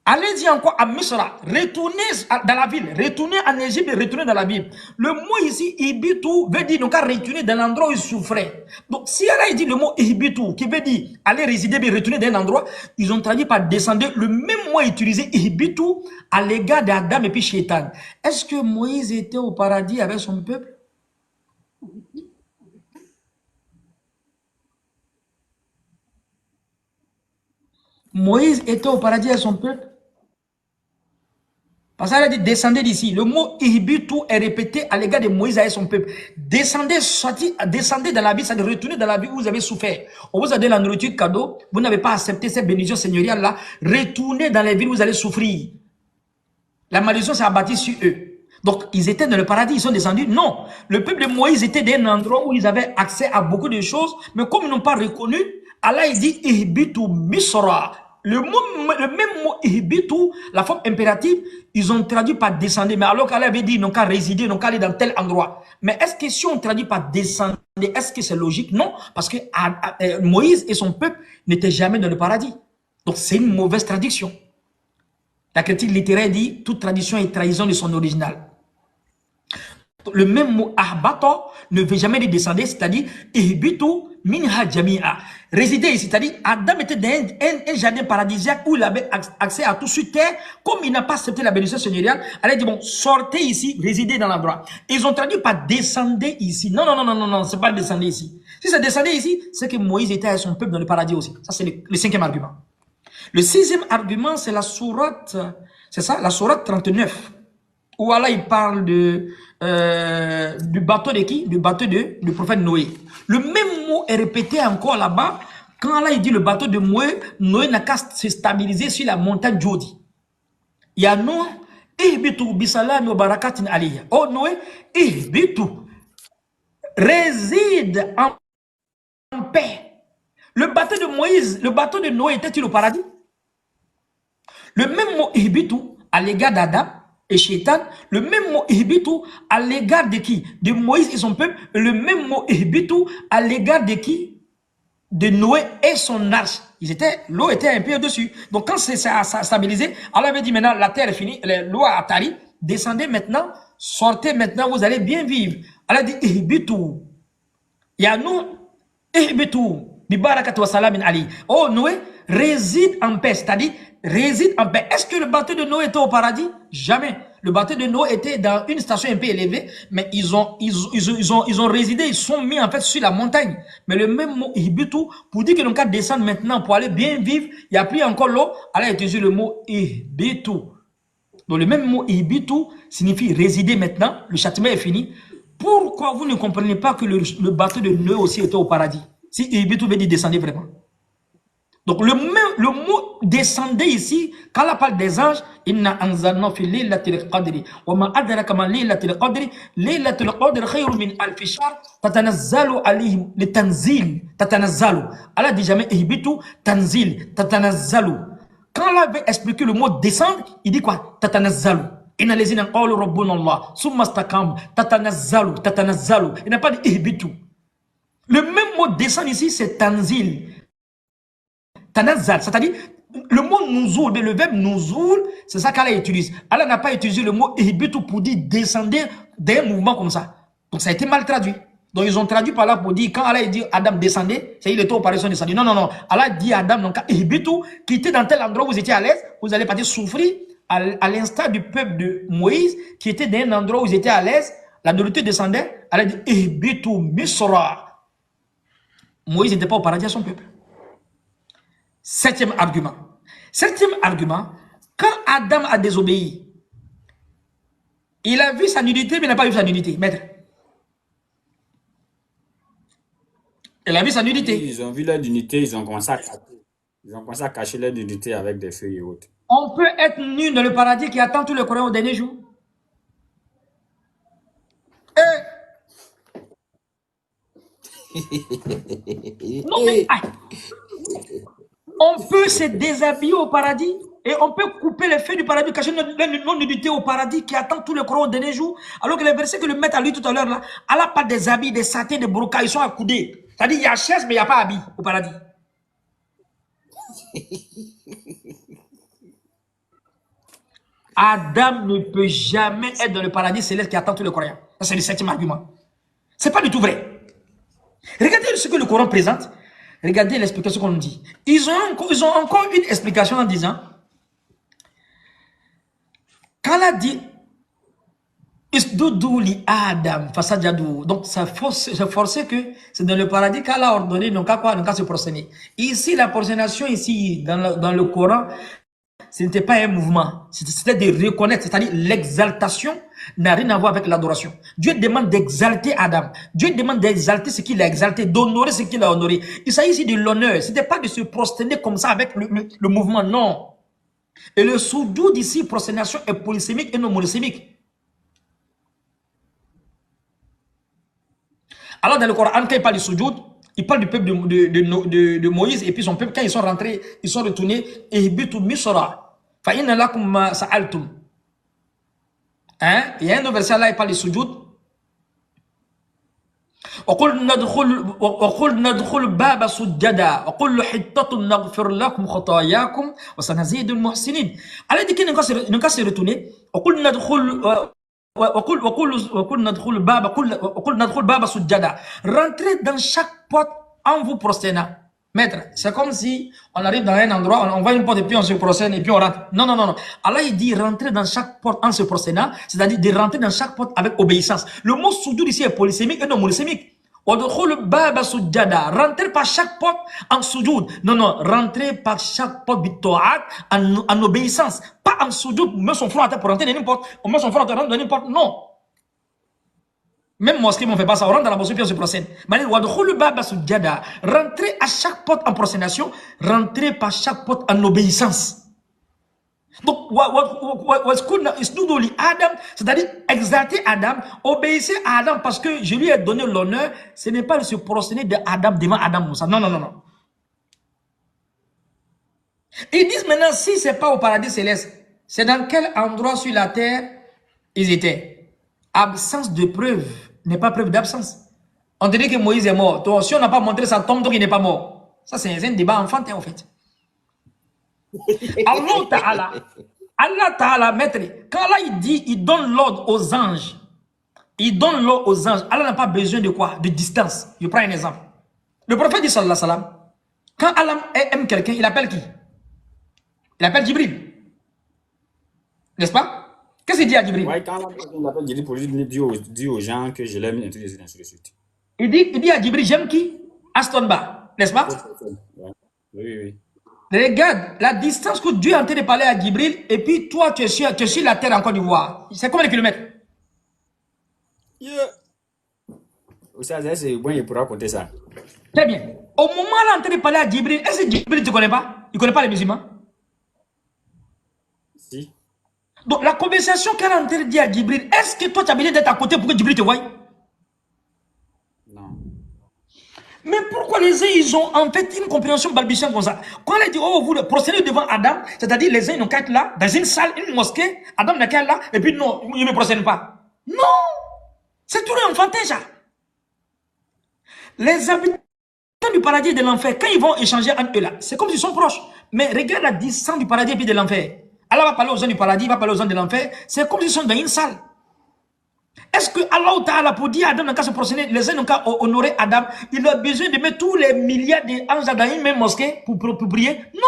Allez-y encore à Misra, retournez dans la ville, retournez en Égypte et retournez dans la ville. Le mot ici, Ihbitu, veut dire donc à retourner dans l'endroit où il souffrait. Donc si Allah dit le mot Ihbitu, qui veut dire aller résider et retourner dans un endroit, ils ont traduit par descendre le même mot utilisé, Ihbitu, à l'égard d'Adam et puis Shaitan. Est-ce que Moïse était au paradis avec son peuple? Moïse était au paradis avec son peuple. Parce qu'elle a dit descendez d'ici. Le mot ihbitu est répété à l'égard de Moïse et son peuple. Descendez, descendez dans la vie, c'est-à-dire retournez dans la vie où vous avez souffert. On vous a donné la nourriture cadeau, vous n'avez pas accepté cette bénédiction seigneuriale-là. Retournez dans les villes où vous allez souffrir. La malédiction s'est abattue sur eux. Donc, ils étaient dans le paradis, ils sont descendus. Non, le peuple de Moïse était dans un endroit où ils avaient accès à beaucoup de choses, mais comme ils n'ont pas reconnu, Allah il dit ihbitu misra. Le même mot ihbitu, la forme impérative, ils ont traduit par descendre. Mais alors qu'Allah avait dit, ils n'ont qu'à résider, ils n'ont qu'à aller dans tel endroit. Mais est-ce que si on traduit par descendre, est-ce que c'est logique? Non, parce que Moïse et son peuple n'étaient jamais dans le paradis. Donc c'est une mauvaise traduction. La critique littéraire dit, toute tradition est trahison de son original. Le même mot ahbato ne veut jamais dire descendre, c'est-à-dire ihbitu minha jami'a. Résider ici, c'est-à-dire Adam était dans un jardin paradisiaque où il avait accès à tout sur terre. Comme il n'a pas accepté la bénédiction seigneuriale, elle a dit bon, sortez ici, résidez dans l'endroit. Ils ont traduit par descendre ici. Non, non, non, non, non, non, c'est pas descendre ici. Si c'est descendre ici, c'est que Moïse était avec son peuple dans le paradis aussi. Ça, c'est le cinquième argument. Le sixième argument, c'est la sourate, c'est ça, la sourate 39. Où Allah il parle du bateau de qui? Du bateau du prophète Noé. Le même mot est répété encore là-bas. Quand Allah il dit le bateau de Noé, Noé n'a qu'à se stabiliser sur la montagne Jodi. Il y a Noé, ihbitu bisalami wa barakatin alayha. Oh Noé, ihbitu, réside en paix. Le bateau de Moïse, le bateau de Noé était-il au paradis? Le même mot ihbitu à l'égard d'Adam et Shaitan, le même mot ihbitu à l'égard de qui? De Moïse et son peuple, le même mot ihbitu à l'égard de qui? De Noé et son arche. L'eau était un peu au-dessus. Donc quand c'est stabilisé, Allah avait dit maintenant la terre est finie, l'eau a tari, descendez maintenant, sortez maintenant, vous allez bien vivre. Allah dit ihbitu. Yanou ihbitu bi barakati wa salamin ali. Oh Noé, réside en paix, c'est-à-dire réside en paix. Est-ce que le bateau de Noé était au paradis? Jamais. Le bateau de Noé était dans une station un peu élevée, mais ils ont résidé, ils sont mis en fait sur la montagne. Mais le même mot ihbitu, pour dire que l'on peut descendre maintenant pour aller bien vivre, il n'y a plus encore l'eau, Allah a utilisé le mot ihbitu. Donc le même mot ihbitu signifie résider maintenant, le châtiment est fini. Pourquoi vous ne comprenez pas que le bateau de Noé aussi était au paradis? Si ihbitu veut dire descendre vraiment. Donc le mot descendez ici, quand on parle des anges, inna anzalna fi laylatil qadri wa ma adraka ma laylatil qadri khayrun min alf shahr tatanazzalu alayhim litanzil tatanazzalu. Allah dit jamais ihbitu tanzil tatanazzalu. Quand Allah veut expliquer le mot descendre, il dit quoi? Tatanazzalu. Inna lazina qalu rabbuna Allah summa istaqamu tatanazzalu. Il n'a pas dit ihbitu. Le même mot descendre ici, c'est tanzil. Tanazal, c'est-à-dire le mot nuzul, mais le verbe nuzul, c'est ça qu'Allah utilise. Allah n'a pas utilisé le mot ihbitu pour dire descendre d'un mouvement comme ça. Donc ça a été mal traduit. Donc ils ont traduit par là pour dire quand Allah dit Adam descendez, c'est il était au paradis descendu. Non, non, non. Allah dit à Adam, donc ihbitu, quittez dans tel endroit où vous étiez à l'aise, vous allez partir souffrir à l'instar du peuple de Moïse qui était dans un endroit où ils étaient à l'aise, la nourriture descendait. Allah dit ihbitu misra. Moïse n'était pas au paradis à son peuple. Septième argument. Septième argument, quand Adam a désobéi, il a vu sa nudité, mais il n'a pas vu sa nudité. Maître. Il a vu sa nudité. Ils ont vu leur nudité, ils ont commencé à cacher leur nudité avec des feuilles et autres. On peut être nu dans le paradis qui attend tout le Coran au dernier jour. Non, mais, on peut se déshabiller au paradis et on peut couper les feux du paradis, cacher notre nudité au paradis qui attend tout le Coran au dernier jour. Alors que les versets que le maître a lu tout à l'heure là, Allah pas des habits, des satins, des brocas, ils sont accoudés. C'est-à-dire il y a chaise mais il n'y a pas habit au paradis. Adam ne peut jamais être dans le paradis céleste qui attend tout le Coran. Ça c'est le septième argument. C'est pas du tout vrai. Regardez ce que le Coran présente. Regardez l'explication qu'on nous dit. Ils ont encore une explication en disant, quand Allah dit, Isdudu li Adam fasajadu. Donc, ça forçait que c'est dans le paradis qu'Allah a ordonné, donc à quoi? Donc à se prosterner. Ici, la prosternation, ici, dans le Coran, ce n'était pas un mouvement. C'était de reconnaître, c'est-à-dire l'exaltation n'a rien à voir avec l'adoration. Dieu demande d'exalter Adam. Dieu demande d'exalter ce qu'il a exalté, d'honorer ce qu'il a honoré. Il s'agit ici de l'honneur. Ce n'était pas de se prosterner comme ça avec le mouvement, non. Et le soudoud d'ici, prosternation, est polysémique et non monosémique. Alors dans le Coran, quand il parle du soudoud, il parle du peuple de Moïse et puis son peuple, quand ils sont rentrés, ils sont retournés, ihbitu misra, fa inna lakum ma sa'altum. Hein? Il y a un autre verset là, il parle du soudoud. وقل ندخل باب سجدا وقل حطة نغفر لكم خطاياكم وسنزيد المحسنين. Alors il dit qu'il ne peut se retourner. وقل ندخل باب سجدا. Rentrez dans chaque porte en vous prosternant. Maître, c'est comme si on arrive dans un endroit, on voit une porte et puis on se prosterne et puis on rentre. Non, non, non, non. Allah il dit rentrer dans chaque porte en se prosternant, c'est-à-dire de rentrer dans chaque porte avec obéissance. Le mot soudoud ici est polysémique et non monosémique. Rentrer par chaque porte en soudoud. Non, non, rentrer par chaque porte bitoat en obéissance. Pas en soudoud, on met son front à terre pour rentrer dans une porte, on met son front à terre pour rentrer dans une porte. Non. Même mosquée, on ne fait pas ça. On rentre dans la mosquée puis on se prosterne. Rentrer à chaque porte en prosternation, rentrer par chaque porte en obéissance. Donc, c'est-à-dire exalter Adam, obéissez à Adam parce que je lui ai donné l'honneur. Ce n'est pas de se prosterner de Adam devant Adam Moussa. Non, non, non, non. Ils disent maintenant, si ce n'est pas au paradis céleste, c'est dans quel endroit sur la terre ils étaient? Absence de preuve n'est pas preuve d'absence. On te dit que Moïse est mort. Donc, si on n'a pas montré sa tombe, donc il n'est pas mort. Ça, c'est un débat enfantin, en fait. Allah Ta'ala, maître, quand Allah il dit, il donne l'ordre aux anges. Il donne l'ordre aux anges. Allah n'a pas besoin de quoi? De distance. Je prends un exemple. Le prophète dit, sallallahu alayhi wa sallam, quand Allah aime quelqu'un, il appelle qui? Il appelle Jibril. N'est-ce pas? Qu'est-ce qu'il dit à Jibril? Ouais, quand on appelle Jibril pour lui dire aux gens que je l'aime, ainsi de suite. Il dit à Jibril, j'aime qui? Astonba, n'est-ce pas? Oui, oui, oui. Regarde la distance que Dieu est en train de parler à Jibril, et puis toi, tu es sur la terre en Côte d'Ivoire. C'est combien de kilomètres? C'est bon, il pourra compter ça. Très bien. Au moment où il est en train de parler à Jibril, est-ce que Jibril ne te connaît pas? Il ne connaît pas les musulmans? Si. Donc la conversation qu'elle est en train de dire à Jibril, est-ce que toi tu as besoin d'être à côté pour que Jibril te voie? Non. Mais pourquoi les uns, ils ont en fait une compréhension balbutiante comme ça? Quand elle dit, oh, vous procédez devant Adam, c'est-à-dire les uns, ils n'ont qu'à être là, dans une salle, une mosquée, Adam n'a qu'à être là, et puis non, ils ne me procèdent pas. Non! C'est tout le enfantin, ça. Les habitants du paradis et de l'enfer, quand ils vont échanger entre eux là, c'est comme s'ils sont proches. Mais regarde la distance du paradis et puis de l'enfer. Allah va parler aux gens du paradis, va parler aux gens de l'enfer, c'est comme s'ils sont dans une salle. Est-ce que Allah Ta'ala, pour dire à Adam n'a qu'à se prosterner, les uns n'ont qu'à honorer Adam, il a besoin de mettre tous les milliards d'anges dans une même mosquée pour prier? Non!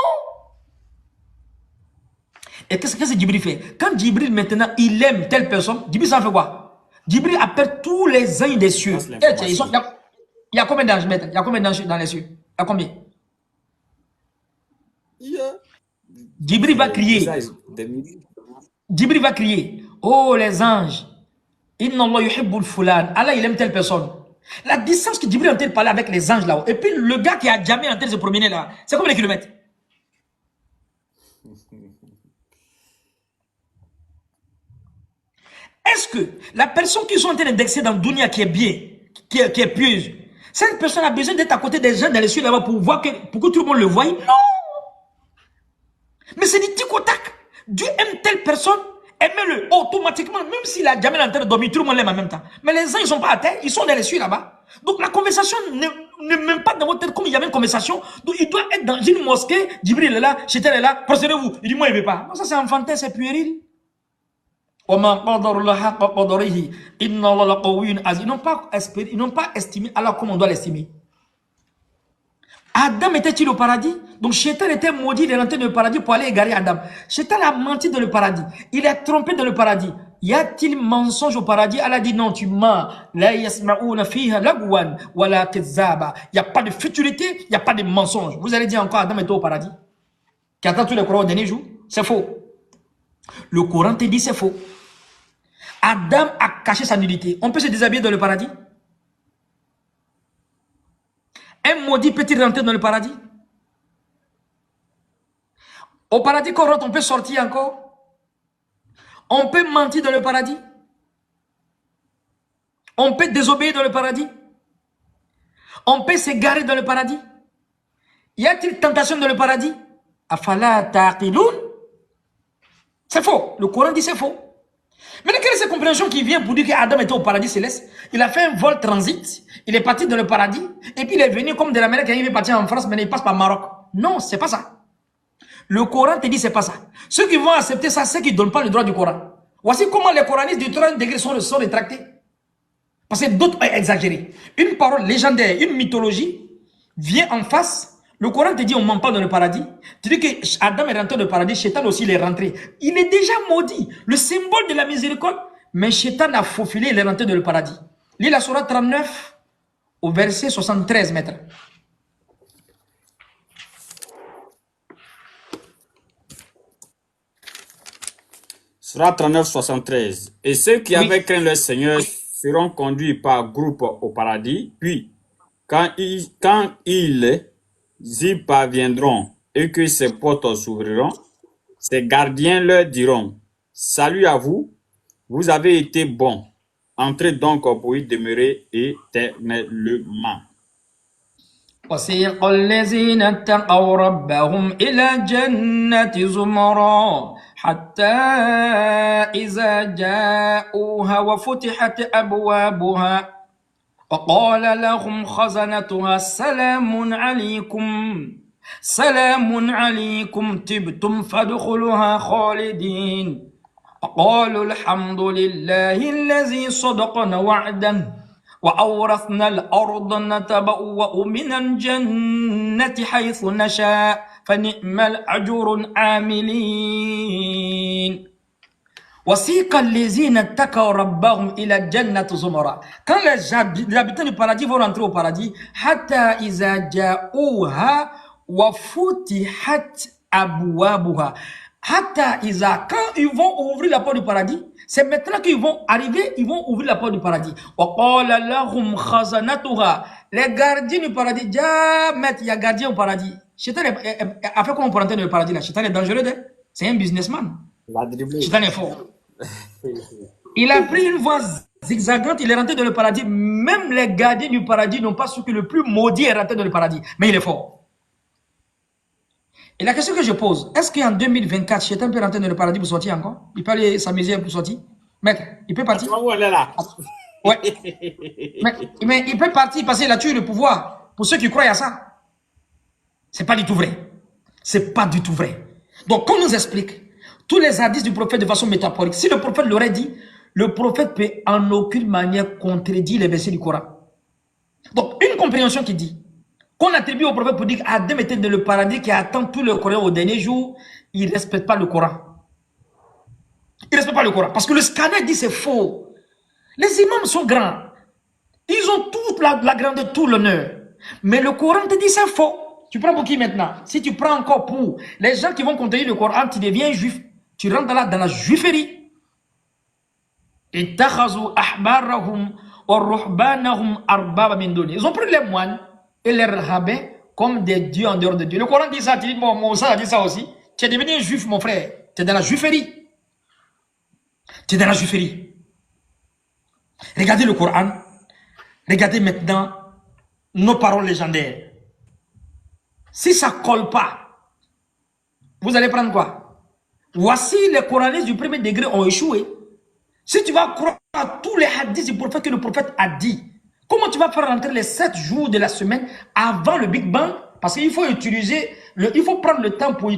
Et qu'est-ce que Jibril fait? Quand Jibril maintenant, il aime telle personne, Jibril ça fait quoi? Jibril appelle tous les anges des cieux. Il y a combien d'anges, maître? Il y a combien d'anges dans les cieux? Il y a combien? Jibril va crier. Jibril va crier. Oh les anges. Inna Allah yuhibbul fulan. Allah il aime telle personne. La distance que Jibril est en train de parler avec les anges là-haut. Et puis le gars qui a jamais en train de se promener là. C'est combien de kilomètres? Est-ce que la personne qui sont en train d'indexer dans le dunya qui est bien, qui est pieuse, cette personne a besoin d'être à côté des gens dans les cieux là-bas pour voir pour que tout le monde le voie? Non! Mais c'est du tic au tac. Dieu aime telle personne, aimez-le automatiquement, même s'il a jamais en train de dormir, tout le monde l'aime en même temps. Mais les gens, ils ne sont pas à terre, ils sont dans les cieux là-bas. Donc la conversation ne même pas dans votre tête comme il y avait une conversation. Donc il doit être dans une mosquée, Jibril est là, Shaitan est là, procédez-vous. Il dit, moi, il ne veut pas. Non, ça c'est enfantin, c'est puéril. Ils n'ont pas estimé Allah comme on doit l'estimer. Adam était-il au paradis? Donc Shaitan était maudit, il est rentré dans le paradis pour aller égarer Adam. Shaitan a menti dans le paradis. Il est trompé dans le paradis. y a-t-il mensonge au paradis? Allah dit non, tu mens. La yasma'una fiha lagwan wala kizaba. Il n'y a pas de futilité, il n'y a pas de mensonge. Vous allez dire encore Adam était au paradis, qui attend tous les Corans au dernier jour? C'est faux. Le Coran te dit c'est faux. Adam a caché sa nudité. On peut se déshabiller dans le paradis? Un maudit peut-il rentrer dans le paradis? Au paradis qu'on rentre, on peut sortir encore? On peut mentir dans le paradis? On peut désobéir dans le paradis? On peut s'égarer dans le paradis? Y a-t-il tentation dans le paradis? Afala taqiloun? C'est faux. Le Coran dit c'est faux. Maintenant, quelle est cette compréhension qui vient pour dire qu'Adam était au paradis céleste? Il a fait un vol transit, il est parti dans le paradis, et puis il est venu comme de l'Amérique, il est parti en France, mais il passe par Maroc. Non, c'est pas ça. Le Coran te dit c'est pas ça. Ceux qui vont accepter ça, c'est qu'ils ne donnent pas le droit du Coran. Voici comment les coranistes du 30 degré sont rétractés. Parce que d'autres ont exagéré. Une parole légendaire, une mythologie vient en face. Le Coran te dit on ne ment pas dans le paradis. Tu dis que Adam est rentré dans le paradis, Shaitan aussi il est rentré. Il est déjà maudit, le symbole de la miséricorde. Mais Shaitan a faufilé, il est rentré dans le paradis. Lis la sourate 39 au verset 73, maître. Sourate 39, 73. Et ceux qui avaient craint le Seigneur seront conduits par groupe au paradis, puis quand ils y parviendront et que ces portes s'ouvriront, ces gardiens leur diront: salut à vous, vous avez été bons, entrez donc pour y demeurer éternellement. وسيق الذين اتقوا ربهم إلى جنة زمرا حتى إذا جاءوها وفتحت أبوابها وقال لهم خزنتها سلام عليكم تبتم فادخلوها خالدين وقالوا الحمد لله الذي صدقنا وعده وأورثنا الأرض نتبوأ من الجنة حيث نشاء فنعم الأجر العاملين وسيق الذين اتقوا ربهم إلى الجنة زمرا. Quand les habitants du paradis vont rentrer au paradis, حتى إذا جاءوها وفتحت أبوابها. Hatta Isa, quand ils vont ouvrir la porte du paradis, c'est maintenant qu'ils vont arriver, ils vont ouvrir la porte du paradis. Les gardiens du paradis, il y a gardien au paradis. Shaitan a fait comment pour entrer dans le paradis là? Shaitan est dangereux, c'est un businessman. Shaitan est fort. Il a pris une voie zigzagante, il est rentré dans le paradis. Même les gardiens du paradis n'ont pas su que le plus maudit est rentré dans le paradis. Mais il est fort. Et la question que je pose, est-ce qu'en 2024, Shaitan peut rentrer dans le paradis pour sortir encore? Il peut aller s'amuser pour sortir? Maître, il peut partir? Ouais. Mais il peut partir parce qu'il a tué le pouvoir. Pour ceux qui croient à ça. C'est pas du tout vrai. C'est pas du tout vrai. Donc, qu'on nous explique tous les hadiths du prophète de façon métaphorique. Si le prophète l'aurait dit, le prophète peut en aucune manière contredire les versets du Coran. Donc, une compréhension qui dit qu'on attribue au prophète pour dire qu'Adam était dans le paradis qui attend tout le Coran au dernier jour, il ne respecte pas le Coran. Il ne respecte pas le Coran. Parce que le scanner dit c'est faux. Les imams sont grands. Ils ont toute la grandeur, tout l'honneur. Mais le Coran te dit c'est faux. Tu prends pour qui maintenant? Si tu prends encore pour les gens qui vont contredire le Coran, tu deviens juif. Tu rentres dans la juiférie. Ils ont pris les moines et les rabbins comme des dieux en dehors de Dieu. Le Coran dit ça, tu dis, bon, Moussa a dit ça aussi. Tu es devenu un juif, mon frère. Tu es dans la juiférie. Tu es dans la juiférie. Regardez le Coran. Regardez maintenant nos paroles légendaires. Si ça ne colle pas, vous allez prendre quoi? Voici les coranistes du premier degré ont échoué. Si tu vas croire à tous les hadiths du prophète que le prophète a dit, comment tu vas faire rentrer les 7 jours de la semaine avant le Big Bang? Parce qu'il faut utiliser, il faut prendre le temps pour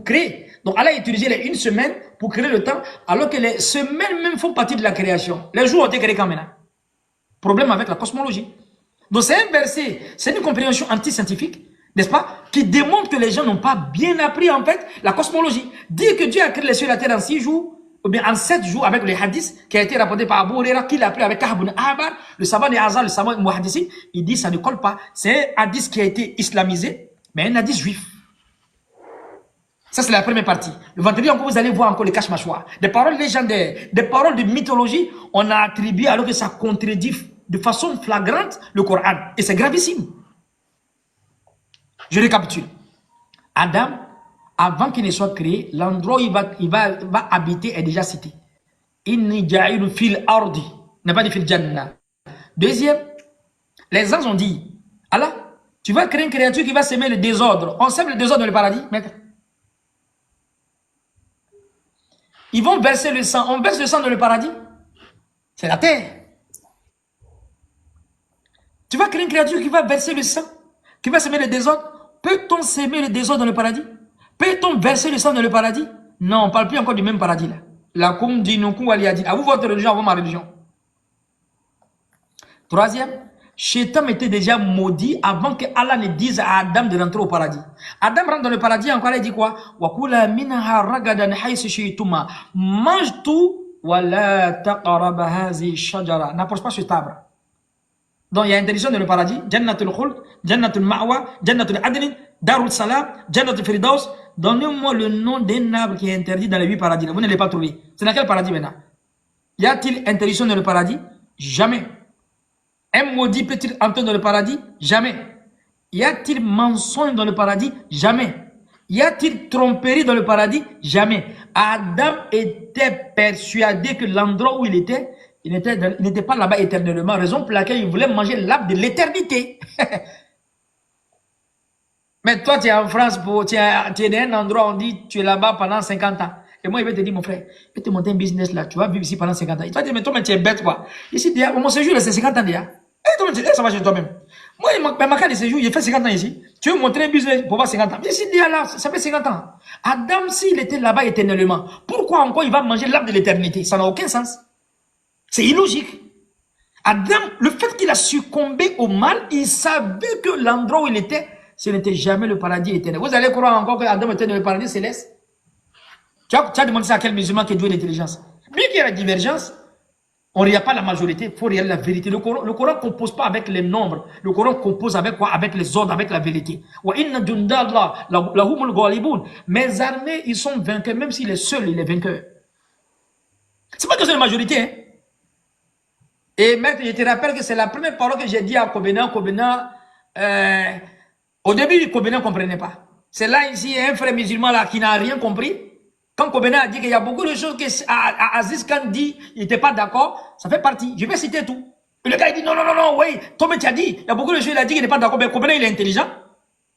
créer. Donc Allah a utilisé les 1 semaine pour créer le temps, alors que les semaines même font partie de la création. Les jours ont été créés quand même. Problème avec la cosmologie. Donc c'est un verset, c'est une compréhension anti-scientifique, n'est-ce pas, qui démontre que les gens n'ont pas bien appris en fait la cosmologie. Dire que Dieu a créé les cieux et la terre en 6 jours, ou bien en 7 jours avec les hadiths qui a été rapporté par Abu Huraira, qu'il a appris avec Kahb ibn Ahbar, le savant des Hazar, le savant Muhaddisi, il dit ça ne colle pas. C'est un hadith qui a été islamisé, mais un hadith juif. Ça, c'est la première partie. Le vendredi, encore, vous allez voir encore les cache-mâchoires. Des paroles légendaires, des paroles de mythologie, on a attribué alors que ça contredit de façon flagrante le Coran. Et c'est gravissime. Je récapitule. Adam, avant qu'il ne soit créé, l'endroit où il va habiter est déjà cité. Inni ja'ilu fil ardi, n'est pas dit fil jannah. Deuxième, les anges ont dit, Allah, tu vas créer une créature qui va s'aimer le désordre. On sème le désordre dans le paradis, maître. Ils vont verser le sang. On verse le sang dans le paradis. C'est la terre. Tu vas créer une créature qui va verser le sang, qui va s'aimer le désordre. Peut-on s'aimer le désordre dans le paradis? Peut-on verser le sang dans le paradis? Non, on ne parle plus encore du même paradis là. La koum dinukum waliyadin. À vous votre religion, à vous ma religion. Troisième, Shaitan était déjà maudit avant que Allah ne dise à Adam de rentrer au paradis. Adam rentre dans le paradis, encore il dit quoi? Wakula minha ragadan haythu shi'tuma. Mange tout, wala taqraba hazi shajara. N'approche pas ce arbre. Donc il y a interdiction dans le paradis. Jannatul khuld, Jannatul ma'wa, Jannatul adnin, Darul salam, Jannatul firdaus. Donnez-moi le nom d'un arbre qui est interdit dans les 8 paradis. Vous ne l'avez pas trouvé. C'est dans quel paradis maintenant? Y a-t-il interdiction dans le paradis? Jamais. Un maudit peut-il entrer dans le paradis? Jamais. Y a-t-il mensonge dans le paradis? Jamais. Y a-t-il tromperie dans le paradis? Jamais. Adam était persuadé que l'endroit où il n'était pas là-bas éternellement, raison pour laquelle il voulait manger l'arbre de l'éternité. Mais toi, tu es en France, tu es dans un endroit où on dit tu es là-bas pendant 50 ans. Et moi, il va te dire, mon frère, je vais te monter un business là, tu vas vivre ici pendant 50 ans. Il va te dire, mais toi, tu es bête quoi. Ici, mon séjour, c'est 50 ans déjà. Et toi, ça va chez toi-même. Moi, ma carte de séjour, il fait 50 ans ici. Tu veux montrer un business pour voir 50 ans. Mais ici, là, ça fait 50 ans. Adam, s'il était là-bas éternellement, pourquoi encore il va manger l'arbre de l'éternité? Ça n'a aucun sens. C'est illogique. Adam, le fait qu'il a succombé au mal, il savait que l'endroit où il était, ce n'était jamais le paradis éternel. Vous allez croire encore que Adam était dans le paradis céleste? Tu as demandé ça à quel musulman qui est doué d'intelligence? Bien qu'il y ait la divergence, on n'y a pas la majorité, il faut regarder la vérité. Le Coran ne compose pas avec les nombres. Le Coran compose avec quoi? Avec les ordres, avec la vérité. Mes armées, ils sont vainqueurs, même s'il est seul, il est vainqueur. C'est pas que c'est la majorité. Hein? Et maître, je te rappelle que c'est la première parole que j'ai dit à Kobenan. Au début, Kobenan ne comprenait pas. C'est là, ici, un frère musulman là qui n'a rien compris. Quand Kobenan a dit qu'il y a beaucoup de choses que Aziz Khan dit, il n'était pas d'accord, ça fait partie. Je vais citer tout. Et le gars, il dit non, oui, toi, tu as dit, il y a beaucoup de choses, il a dit qu'il n'est pas d'accord. Mais Kobenan, il est intelligent.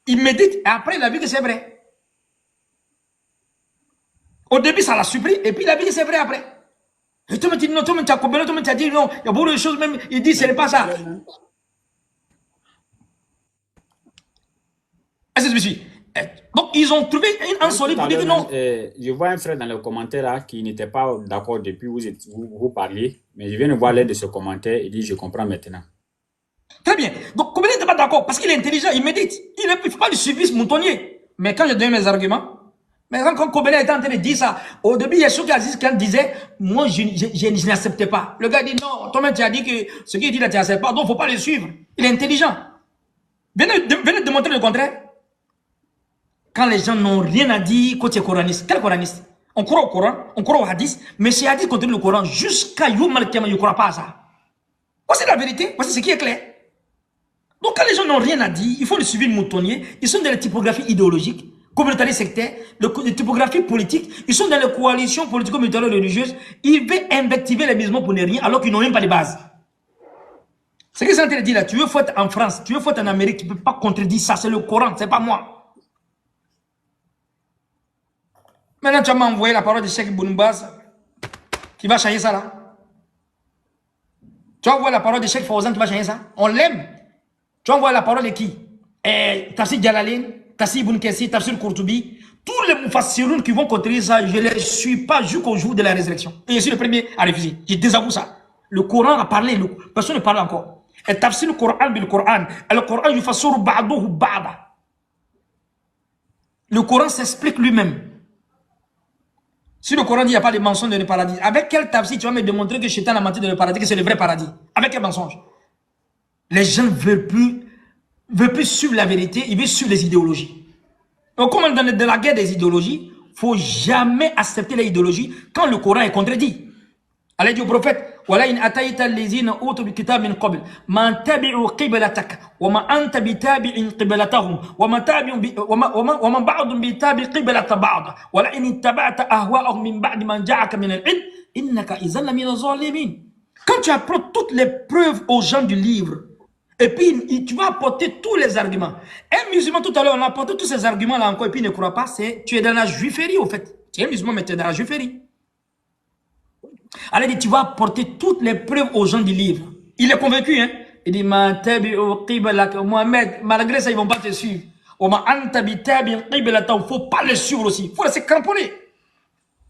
Il médite, et après, il a vu que c'est vrai. Au début, ça l'a surpris, et puis il a vu que c'est vrai après. Et toi, tu as dit non, toi, tu as dit non, il y a beaucoup de choses, même, il dit, ce n'est pas ça. Est-ce que je me suis? Donc, ils ont trouvé un solide pour dire que non. Je vois un frère dans le commentaire là, qui n'était pas d'accord depuis vous parliez, mais je viens de voir l'aide de ce commentaire, il dit je comprends maintenant. Très bien. Donc, Kobenan n'était pas d'accord parce qu'il est intelligent, il médite. Il ne fait pas du service moutonnier. Mais quand je donne mes arguments, mais quand Kobenan était en train de dire ça, au début, il y a ceux qui disait, moi, je n'acceptais pas. Le gars dit non, toi-même tu as dit que ce qu'il dit là, tu n'acceptes pas, donc il ne faut pas le suivre. Il est intelligent. Venez de démontrer le contraire. Quand les gens n'ont rien à dire côté coraniste. Quel coraniste? On croit au Coran, on croit au hadith, mais ces hadiths contiennent le Coran jusqu'à Yom Al-Qiyamah, je ne crois pas à ça. Voici la vérité, voici ce qui est clair. Donc quand les gens n'ont rien à dire, il faut le suivre le moutonnier, ils sont dans les typographies idéologiques, communautaristes sectaires, les typographies politiques, ils sont dans les coalitions politico-militaires religieuses, ils veulent invectiver les musulmans pour ne rien alors qu'ils n'ont même pas de base. Ce que c'est en train de dire là, tu veux faut être en France, tu veux faut être en Amérique, tu ne peux pas contredire ça, c'est le Coran, c'est pas moi. Maintenant, tu m'as envoyé la parole de Cheikh Bounoubaz qui va changer ça là. Tu envoies la parole de Cheikh Fawzan qui va changer ça. On l'aime. Tu envoies la parole de qui? Tafsir Jalalain, Tafsir Ibn Kassir, Tafsir Qurtubi. Tous les mufassiroun qui vont contredire ça, je ne les suis pas jusqu'au jour de la résurrection. Et je suis le premier à refuser. Je désavoue ça. Le Coran a parlé, personne ne parle encore. Et Tafsir le Coran bil Coran. Le Coran, yufassiru ba'duhu ba'da. Le Coran s'explique lui-même. Si le Coran dit qu'il n'y a pas de mensonge dans le paradis, avec quel tafsir tu vas me démontrer que Shaitan a menti dans le paradis, que c'est le vrai paradis? Avec quel mensonge? Les gens ne veulent plus suivre la vérité, ils veulent suivre les idéologies. Donc, comme dans la guerre des idéologies, il ne faut jamais accepter les idéologies quand le Coran est contredit. Allah dit au prophète, وَلَئِنْ أَتَيْتَ الَّذِينَ أُوتُوا الْكِتَابَ مِنْ قَبْلِ مَا تَبِعُوا قِبْلَتَكَ وَمَا أَنْتَ بِتَابِعٍ قِبْلَتَهُمْ وَمَا بَعْضٌ بِتَابِعٍ قِبْلَةَ بَعْضٍ وَلَئِنِ اتَّبَعْتَ أَهْوَاءَهُم مِنْ بَعْدِ مَا جَاءَكَ مِنَ الْعِلْمِ إِنَّكَ إِذًا لَمِنَ الظَّالِمِينَ. Quand tu apprends toutes les preuves aux gens du livre, et puis tu vas apporter tous les arguments. Un musulman, tout à l'heure, on a apporté tous ces arguments-là encore, et puis il ne croit pas, tu es dans la juiférie, au fait. Tu es un musulman, mais tu es dans la juiférie. Allah dit, tu vas apporter toutes les preuves aux gens du livre. Il est convaincu, hein. Il dit, Mohamed, malgré ça, ils ne vont pas te suivre. Il ne faut pas les suivre aussi. Il faut rester cramponné.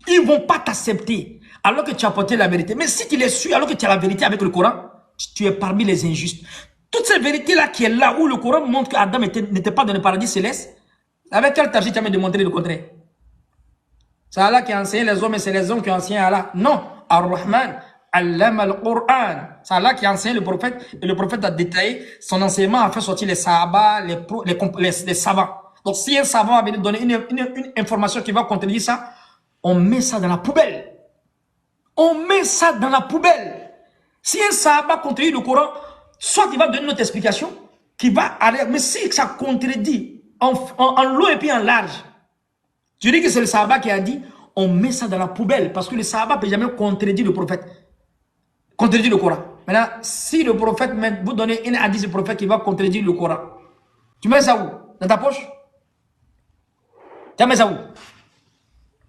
Ils ne vont pas t'accepter alors que tu as apporté la vérité. Mais si tu les suis alors que tu as la vérité avec le Coran, tu es parmi les injustes. Toute cette vérité-là qui est là, où le Coran montre qu'Adam n'était pas dans le paradis céleste, avec quel tafsir tu as démontré le contraire? C'est Allah qui a enseigné les hommes et c'est les hommes qui ont enseigné Allah. Non. Ar-Rahman, Allama al-Qur'an. C'est Allah qui a enseigné le prophète et le prophète a détaillé son enseignement, a fait sortir les sahaba, les savants. Donc si un savant avait donné une information qui va contredire ça, on met ça dans la poubelle. On met ça dans la poubelle. Si un sahaba contredit le Coran, soit il va donner notre explication, qui va aller, mais si ça contredit en long et puis en large, tu dis que c'est le sahaba qui a dit, on met ça dans la poubelle, parce que le sahaba ne peut jamais contredire le prophète, contredire le Coran. Maintenant, si le prophète, vous donnez une hadith du prophète qui va contredire le Coran, tu mets ça où? Dans ta poche? Tu mets ça où?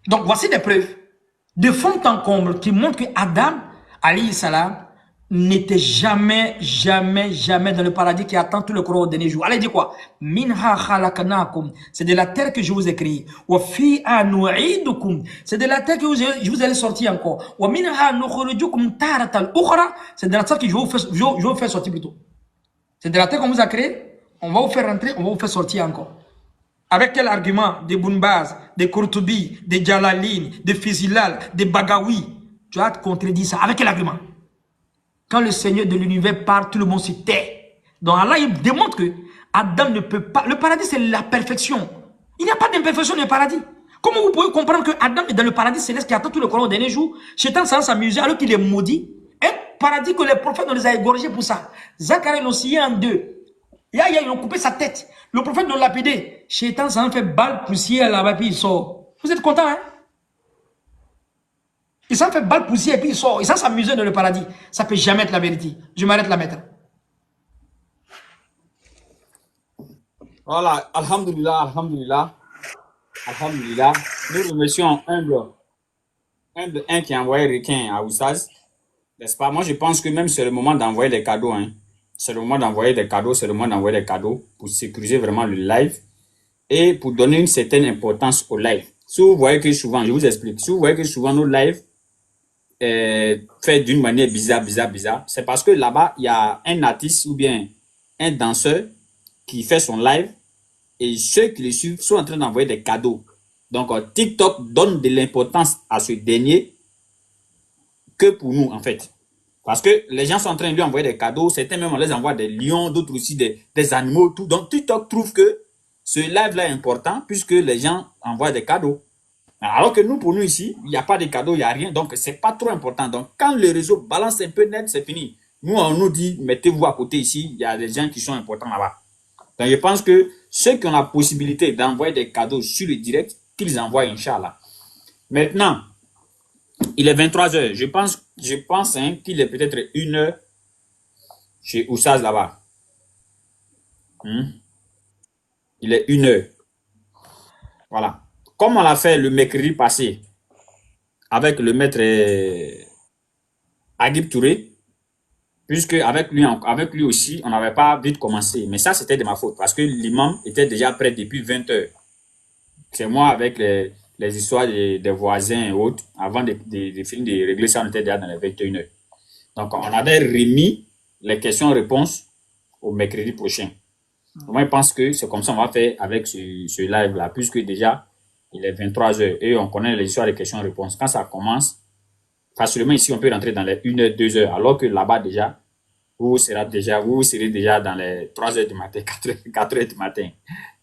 Donc, voici des preuves de fond en comble qui montrent que Adam, alayhi salam, n'était jamais dans le paradis qui attend tout le Coran au dernier jour. Allez, dit quoi? Minha khalaqnakum. C'est de la terre que je vous ai créé. Wa fiha nu'idukum. C'est de la terre que je vous ai sorti encore. Wa minha nukhrijukum taratan ukhra. C'est de la terre que je vais vous faire sortir plutôt. C'est de la terre qu'on vous a créé. On va vous faire rentrer, on va vous faire sortir encore. Avec quel argument? Des Bounbaz, des Kourtoubi, des Jalalin, des Fizilal, des Bagawi. Tu as contredit ça. Avec quel argument? Quand le Seigneur de l'univers parle, tout le monde se tait. Donc Allah, il démontre que Adam ne peut pas... Le paradis, c'est la perfection. Il n'y a pas d'imperfection dans le paradis. Comment vous pouvez comprendre que Adam est dans le paradis céleste qui attend tout le Coran au dernier jour? Shaitan sans s'amuser alors qu'il est maudit. Un paradis que les prophètes, on les a égorgés pour ça. Zacharie l'ont scié en deux. Yahya, ils ont coupé sa tête. Le prophète l'ont lapidé. Shaitan s'en fait balle poussière là-bas, puis il sort. Vous êtes contents, hein? Il s'en fait balle poussière et puis il sort. Il s'en s'amuser dans le paradis. Ça ne peut jamais être la vérité. Je m'arrête là, maître. Voilà, alhamdulillah, alhamdulillah, alhamdulillah. Nous remercions un qui a envoyé requin à Oussaz. N'est-ce pas? Moi, je pense que même c'est le moment d'envoyer des cadeaux. Hein. C'est le moment d'envoyer des cadeaux, c'est le moment d'envoyer des cadeaux pour sécuriser vraiment le live et pour donner une certaine importance au live. Si vous voyez que souvent, je vous explique, si vous voyez que souvent nos lives fait d'une manière bizarre, c'est parce que là-bas, il y a un artiste ou bien un danseur qui fait son live et ceux qui le suivent sont en train d'envoyer des cadeaux. Donc, TikTok donne de l'importance à ce dernier que pour nous, en fait. Parce que les gens sont en train de lui envoyer des cadeaux. Certains même, on les envoie des lions, d'autres aussi des animaux, tout. Donc, TikTok trouve que ce live-là est important puisque les gens envoient des cadeaux. Alors que nous, pour nous ici, il n'y a pas de cadeaux, il n'y a rien. Donc, c'est pas trop important. Donc, quand le réseau balance un peu net, c'est fini. Nous, on nous dit, mettez-vous à côté ici. Il y a des gens qui sont importants là-bas. Donc, je pense que ceux qui ont la possibilité d'envoyer des cadeaux sur le direct, qu'ils envoient, Inch'Allah. Maintenant, il est 23 h. Je pense hein, qu'il est peut-être 1 h chez Oussaz là-bas. Il est 1 h. Voilà. Comme on l'a fait le mercredi passé avec le maître Agib Touré, puisque avec lui aussi, on n'avait pas vite commencé. Mais ça, c'était de ma faute parce que l'imam était déjà prêt depuis 20 h. C'est moi avec les histoires des voisins et autres, avant de finir de régler ça, on était déjà dans les 21 h. Donc, on avait remis les questions-réponses au mercredi prochain. Moi, je pense que c'est comme ça qu'on va faire avec ce live-là, puisque déjà, il est 23 heures et on connaît les histoires de questions-réponses. Quand ça commence, facilement ici, on peut rentrer dans les 1 heure, 2 heures, alors que là-bas déjà, vous serez déjà dans les 3 heures du matin, 4 heures du matin.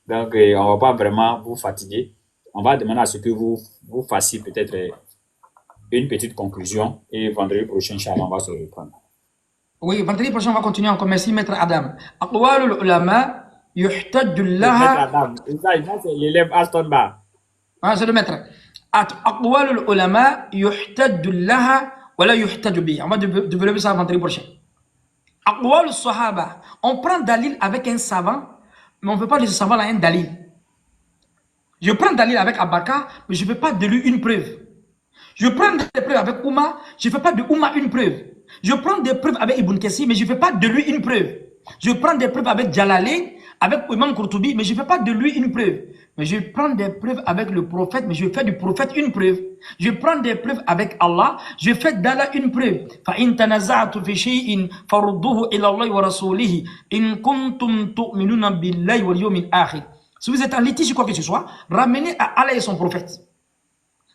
Donc, on va pas vraiment vous fatiguer. On va demander à ce que vous fassiez peut-être une petite conclusion et vendredi prochain, Inch'Allah, on va se reprendre. Oui, vendredi prochain, on va continuer encore. Merci, Maître Adam. أقوال العلماء يحتج Maître لها. Adam, ça c'est l'élève Aston Bar. Ah, c'est le maître. أقوال العلماء يحتج لها ولا يحتج بها. On va développer ça vendredi prochain. أقوال الصحابة. On prend dalil avec un savant, mais on ne veut pas de ce savant là un dalil. Je prends dalil avec Abaka, mais je ne fais pas de lui une preuve. Je prends des preuves avec Ouma, je ne fais pas de Ouma une preuve. Je prends des preuves avec Ibn Kessi, mais je ne fais pas de lui une preuve. Je prends des preuves avec Jalalain, avec Imam Qurtubi, mais je ne fais pas de lui une preuve. Mais je prends des preuves avec le prophète, mais je fais du prophète une preuve. Je prends des preuves avec Allah, je fais d'Allah une preuve. فَإِن تَنَزَعْتُ فِي شَيْءٍ فَرُدُّوهُ إِلَى اللَّهِ وَرَسُولِهِ إِن كُنتُمْ تُؤْمِنُونَ بِاللَّهِ وَالْيَوْمِ الْآخِرِ. Si vous êtes en litige, quoi que ce soit, ramenez à Allah et son prophète.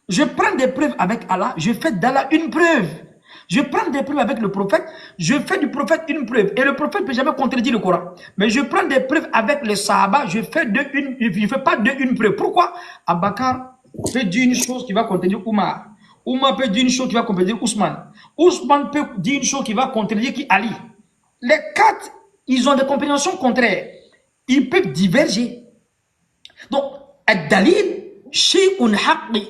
Je prends des preuves avec Allah, je fais d'Allah une preuve. Je prends des preuves avec le prophète, je fais du prophète une preuve. Et le prophète ne peut jamais contredire le Coran. Mais je prends des preuves avec les Sahaba, je fais pas de une preuve. Pourquoi? Abakar peut dire une chose qui va contredire Oumar. Oumar peut dire une chose qui va contredire Ousmane. Ousmane peut dire une chose qui va contredire qui Ali. Les quatre, ils ont des compréhensions contraires. Ils peuvent diverger. Donc, Ad-Dalil, Shay'un Haqqi.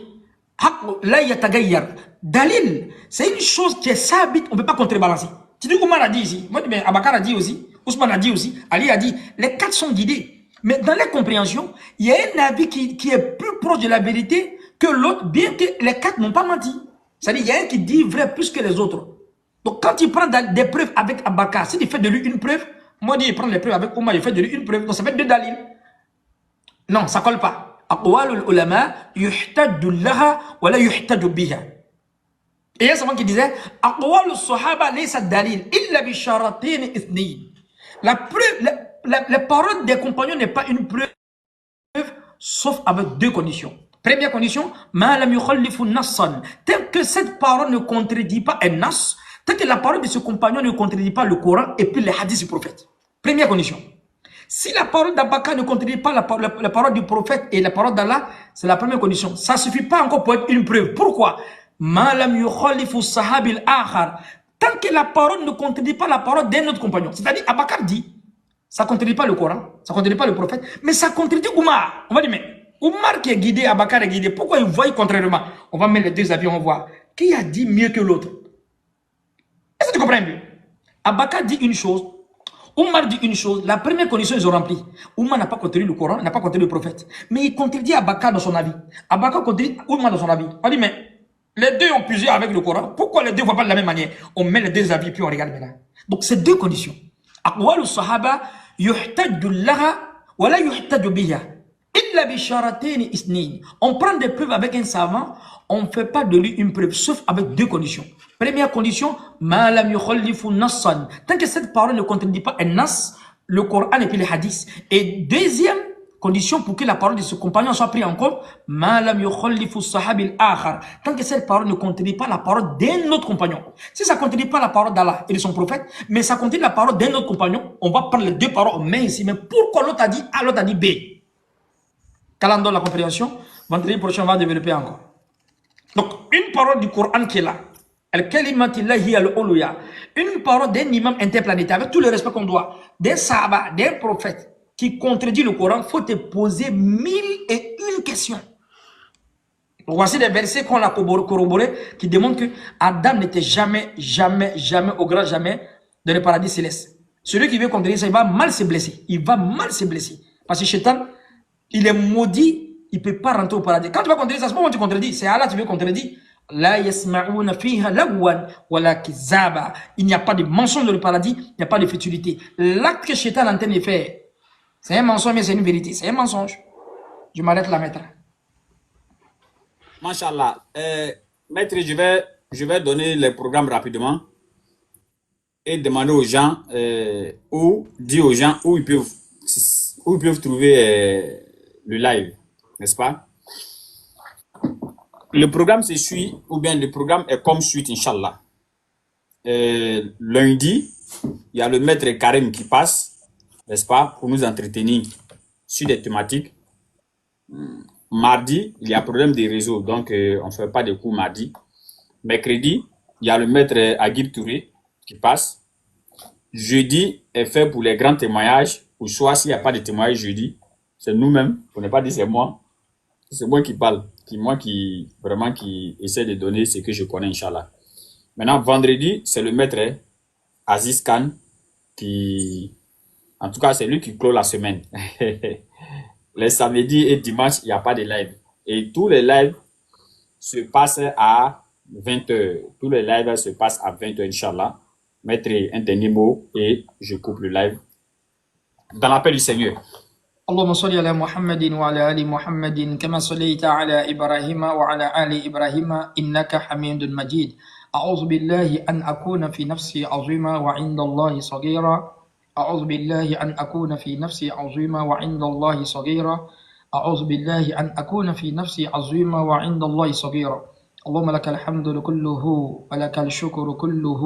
Dalil, c'est une chose qui est sabite, on ne peut pas contrebalancer. Tu dis, Oumar a dit ici, moi, Abakar a dit aussi, Ousmane a dit aussi, Ali a dit, les quatre sont guidés. Mais dans les compréhensions, il y a un avis qui est plus proche de la vérité que l'autre, bien que les quatre n'ont pas menti. C'est-à-dire, il y a un qui dit vrai plus que les autres. Donc, quand il prend des preuves avec Abakar, si il fait de lui une preuve, moi, il prend les preuves avec Oumar, il fait de lui une preuve, donc ça fait deux dalil. Non, ça ne colle pas. أقوال العلماء يحتج لها ولا يحتج بها. Et il y a someone qui disait أقوال الصحابة ليس دليل إلا بشرطين اثنين. La parole des compagnons n'est pas une preuve sauf avec deux conditions. Première condition, ما لم يخلف نصا. Tant que cette parole ne contredit pas un nas, tant que la parole de ce compagnon ne contredit pas le Coran et puis les hadiths du prophète. Première condition. Si la parole d'Abaka ne contredit pas la parole du prophète et la parole d'Allah, c'est la première condition. Ça ne suffit pas encore pour être une preuve. Pourquoi? Tant que la parole ne contredit pas la parole d'un autre compagnon. C'est-à-dire, Abakar dit, ça ne contredit pas le Coran, ça ne contredit pas le prophète, mais ça contredit Oumar. On va dire, mais Oumar qui est guidé, Abakar est guidé, pourquoi il voit contrairement? On va mettre les deux avis, on va voir. Qui a dit mieux que l'autre? Est-ce que tu comprends mieux? Abakar dit une chose, Oumar dit une chose, la première condition, ils ont rempli. Oumar n'a pas contredit le Coran, n'a pas contredit le prophète. Mais il contredit Abakar dans son avis. Abakar contredit Oumar dans son avis. On dit, mais les deux ont plusieurs avec le Coran. Pourquoi les deux ne voient pas de la même manière? On met les deux avis, puis on regarde maintenant. Donc, c'est deux conditions. أقوال الصحابة يحتج لها ولا يحتج بها إلا بشرطين اثنين. On prend des preuves avec un savant, on ne fait pas de lui une preuve, sauf avec deux conditions. Première condition, ما لم يخلف نصا. Tant que cette parole ne contredit pas un nas, le Coran et puis les hadiths. Et deuxième condition pour que la parole de ce compagnon soit prise en compte, ما لم يخلف الصحابي الآخر. Tant que cette parole ne contredit pas la parole d'un autre compagnon. Si ça ne contredit pas la parole d'Allah et de son prophète, mais ça contredit la parole d'un autre compagnon, on va prendre les deux paroles en main ici. Mais pourquoi l'autre a dit A, l'autre a dit B? Calendrier la compréhension, vendredi prochain, on va développer encore. Donc, une parole du Coran qui est là, une parole d'un imam interplanétaire, avec tout le respect qu'on doit, d'un sahaba, d'un prophète, qui contredit le Coran, il faut te poser 1001 questions. Voici des versets qu'on a corroborés qui démontrent que Adam n'était jamais au grand jamais dans le paradis céleste. Celui qui veut contredire ça, il va mal se blesser. Il va mal se blesser. Parce que Shaitan, il est maudit, il ne peut pas rentrer au paradis. Quand tu vas contredire ça, c'est pas moi qui contredis, c'est Allah qui veut contredire. La yasma'una fiha lagwan wala kizaba. Il n'y a pas de mensonge dans le paradis, il n'y a pas de futilité. L'acte que Shaitan est en train de faire, c'est un mensonge, mais c'est une vérité. C'est un mensonge. Je m'arrête là, maître. Masha'Allah. Maître, je vais donner les programmes rapidement et demander aux gens, ou dire aux gens où ils peuvent trouver le live, n'est-ce pas? Le programme se suit, ou bien le programme est comme suite, Inch'Allah. Lundi, il y a le maître Karim qui passe, n'est-ce pas, pour nous entretenir sur des thématiques. Mardi, il y a problème des réseaux, donc on ne fait pas de cours mardi. Mercredi, il y a le maître Aguib Touré qui passe. Jeudi est fait pour les grands témoignages, ou soit s'il n'y a pas de témoignage jeudi, c'est nous-mêmes, on n'est pas dit c'est moi qui parle, qui vraiment qui essaie de donner ce que je connais, Inch'Allah. Maintenant, vendredi, c'est le maître Aziz Khan qui, en tout cas, c'est lui qui clôt la semaine. Les samedis et dimanches, il n'y a pas de live. Et tous les lives se passent à 20h. Tous les lives se passent à 20h, Inch'Allah. Mettre un dernier mot et je coupe le live. Dans l'appel du Seigneur. اللهم صل على محمد وعلى آل محمد كما صليت على إبراهيم وعلى آل إبراهيم إنك حميد مجيد. أعوذ بالله أن أكون في نفسي عظيما وعند الله صغيرا. أعوذ بالله أن أكون في نفسي عظيما وعند الله صغيرا. أعوذ بالله أن أكون في نفسي عظيما وعند الله صغيرا. اللهم لك الحمد كله ولك الشكر كله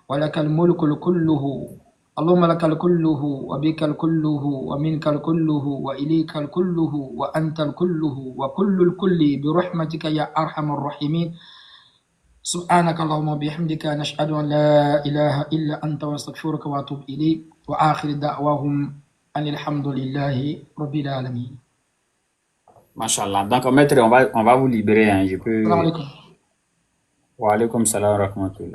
ولك الملك كله. اللهم لك الكله وبك الكله ومنك الكله وإليك الكله وأنت الكله وكل الكل برحمتك يا أرحم الراحمين. سبحانك اللهم وبحمدك نشهد أن لا إله إلا أنت ونستغفرك ونتوب إليك وآخر دعواهم أن الحمد لله رب العالمين. Masha'Allah. Donc, maître, on va vous libérer. Hein. Je peux... السلام عليكم. Wa alaykum salam wa rahmatullah.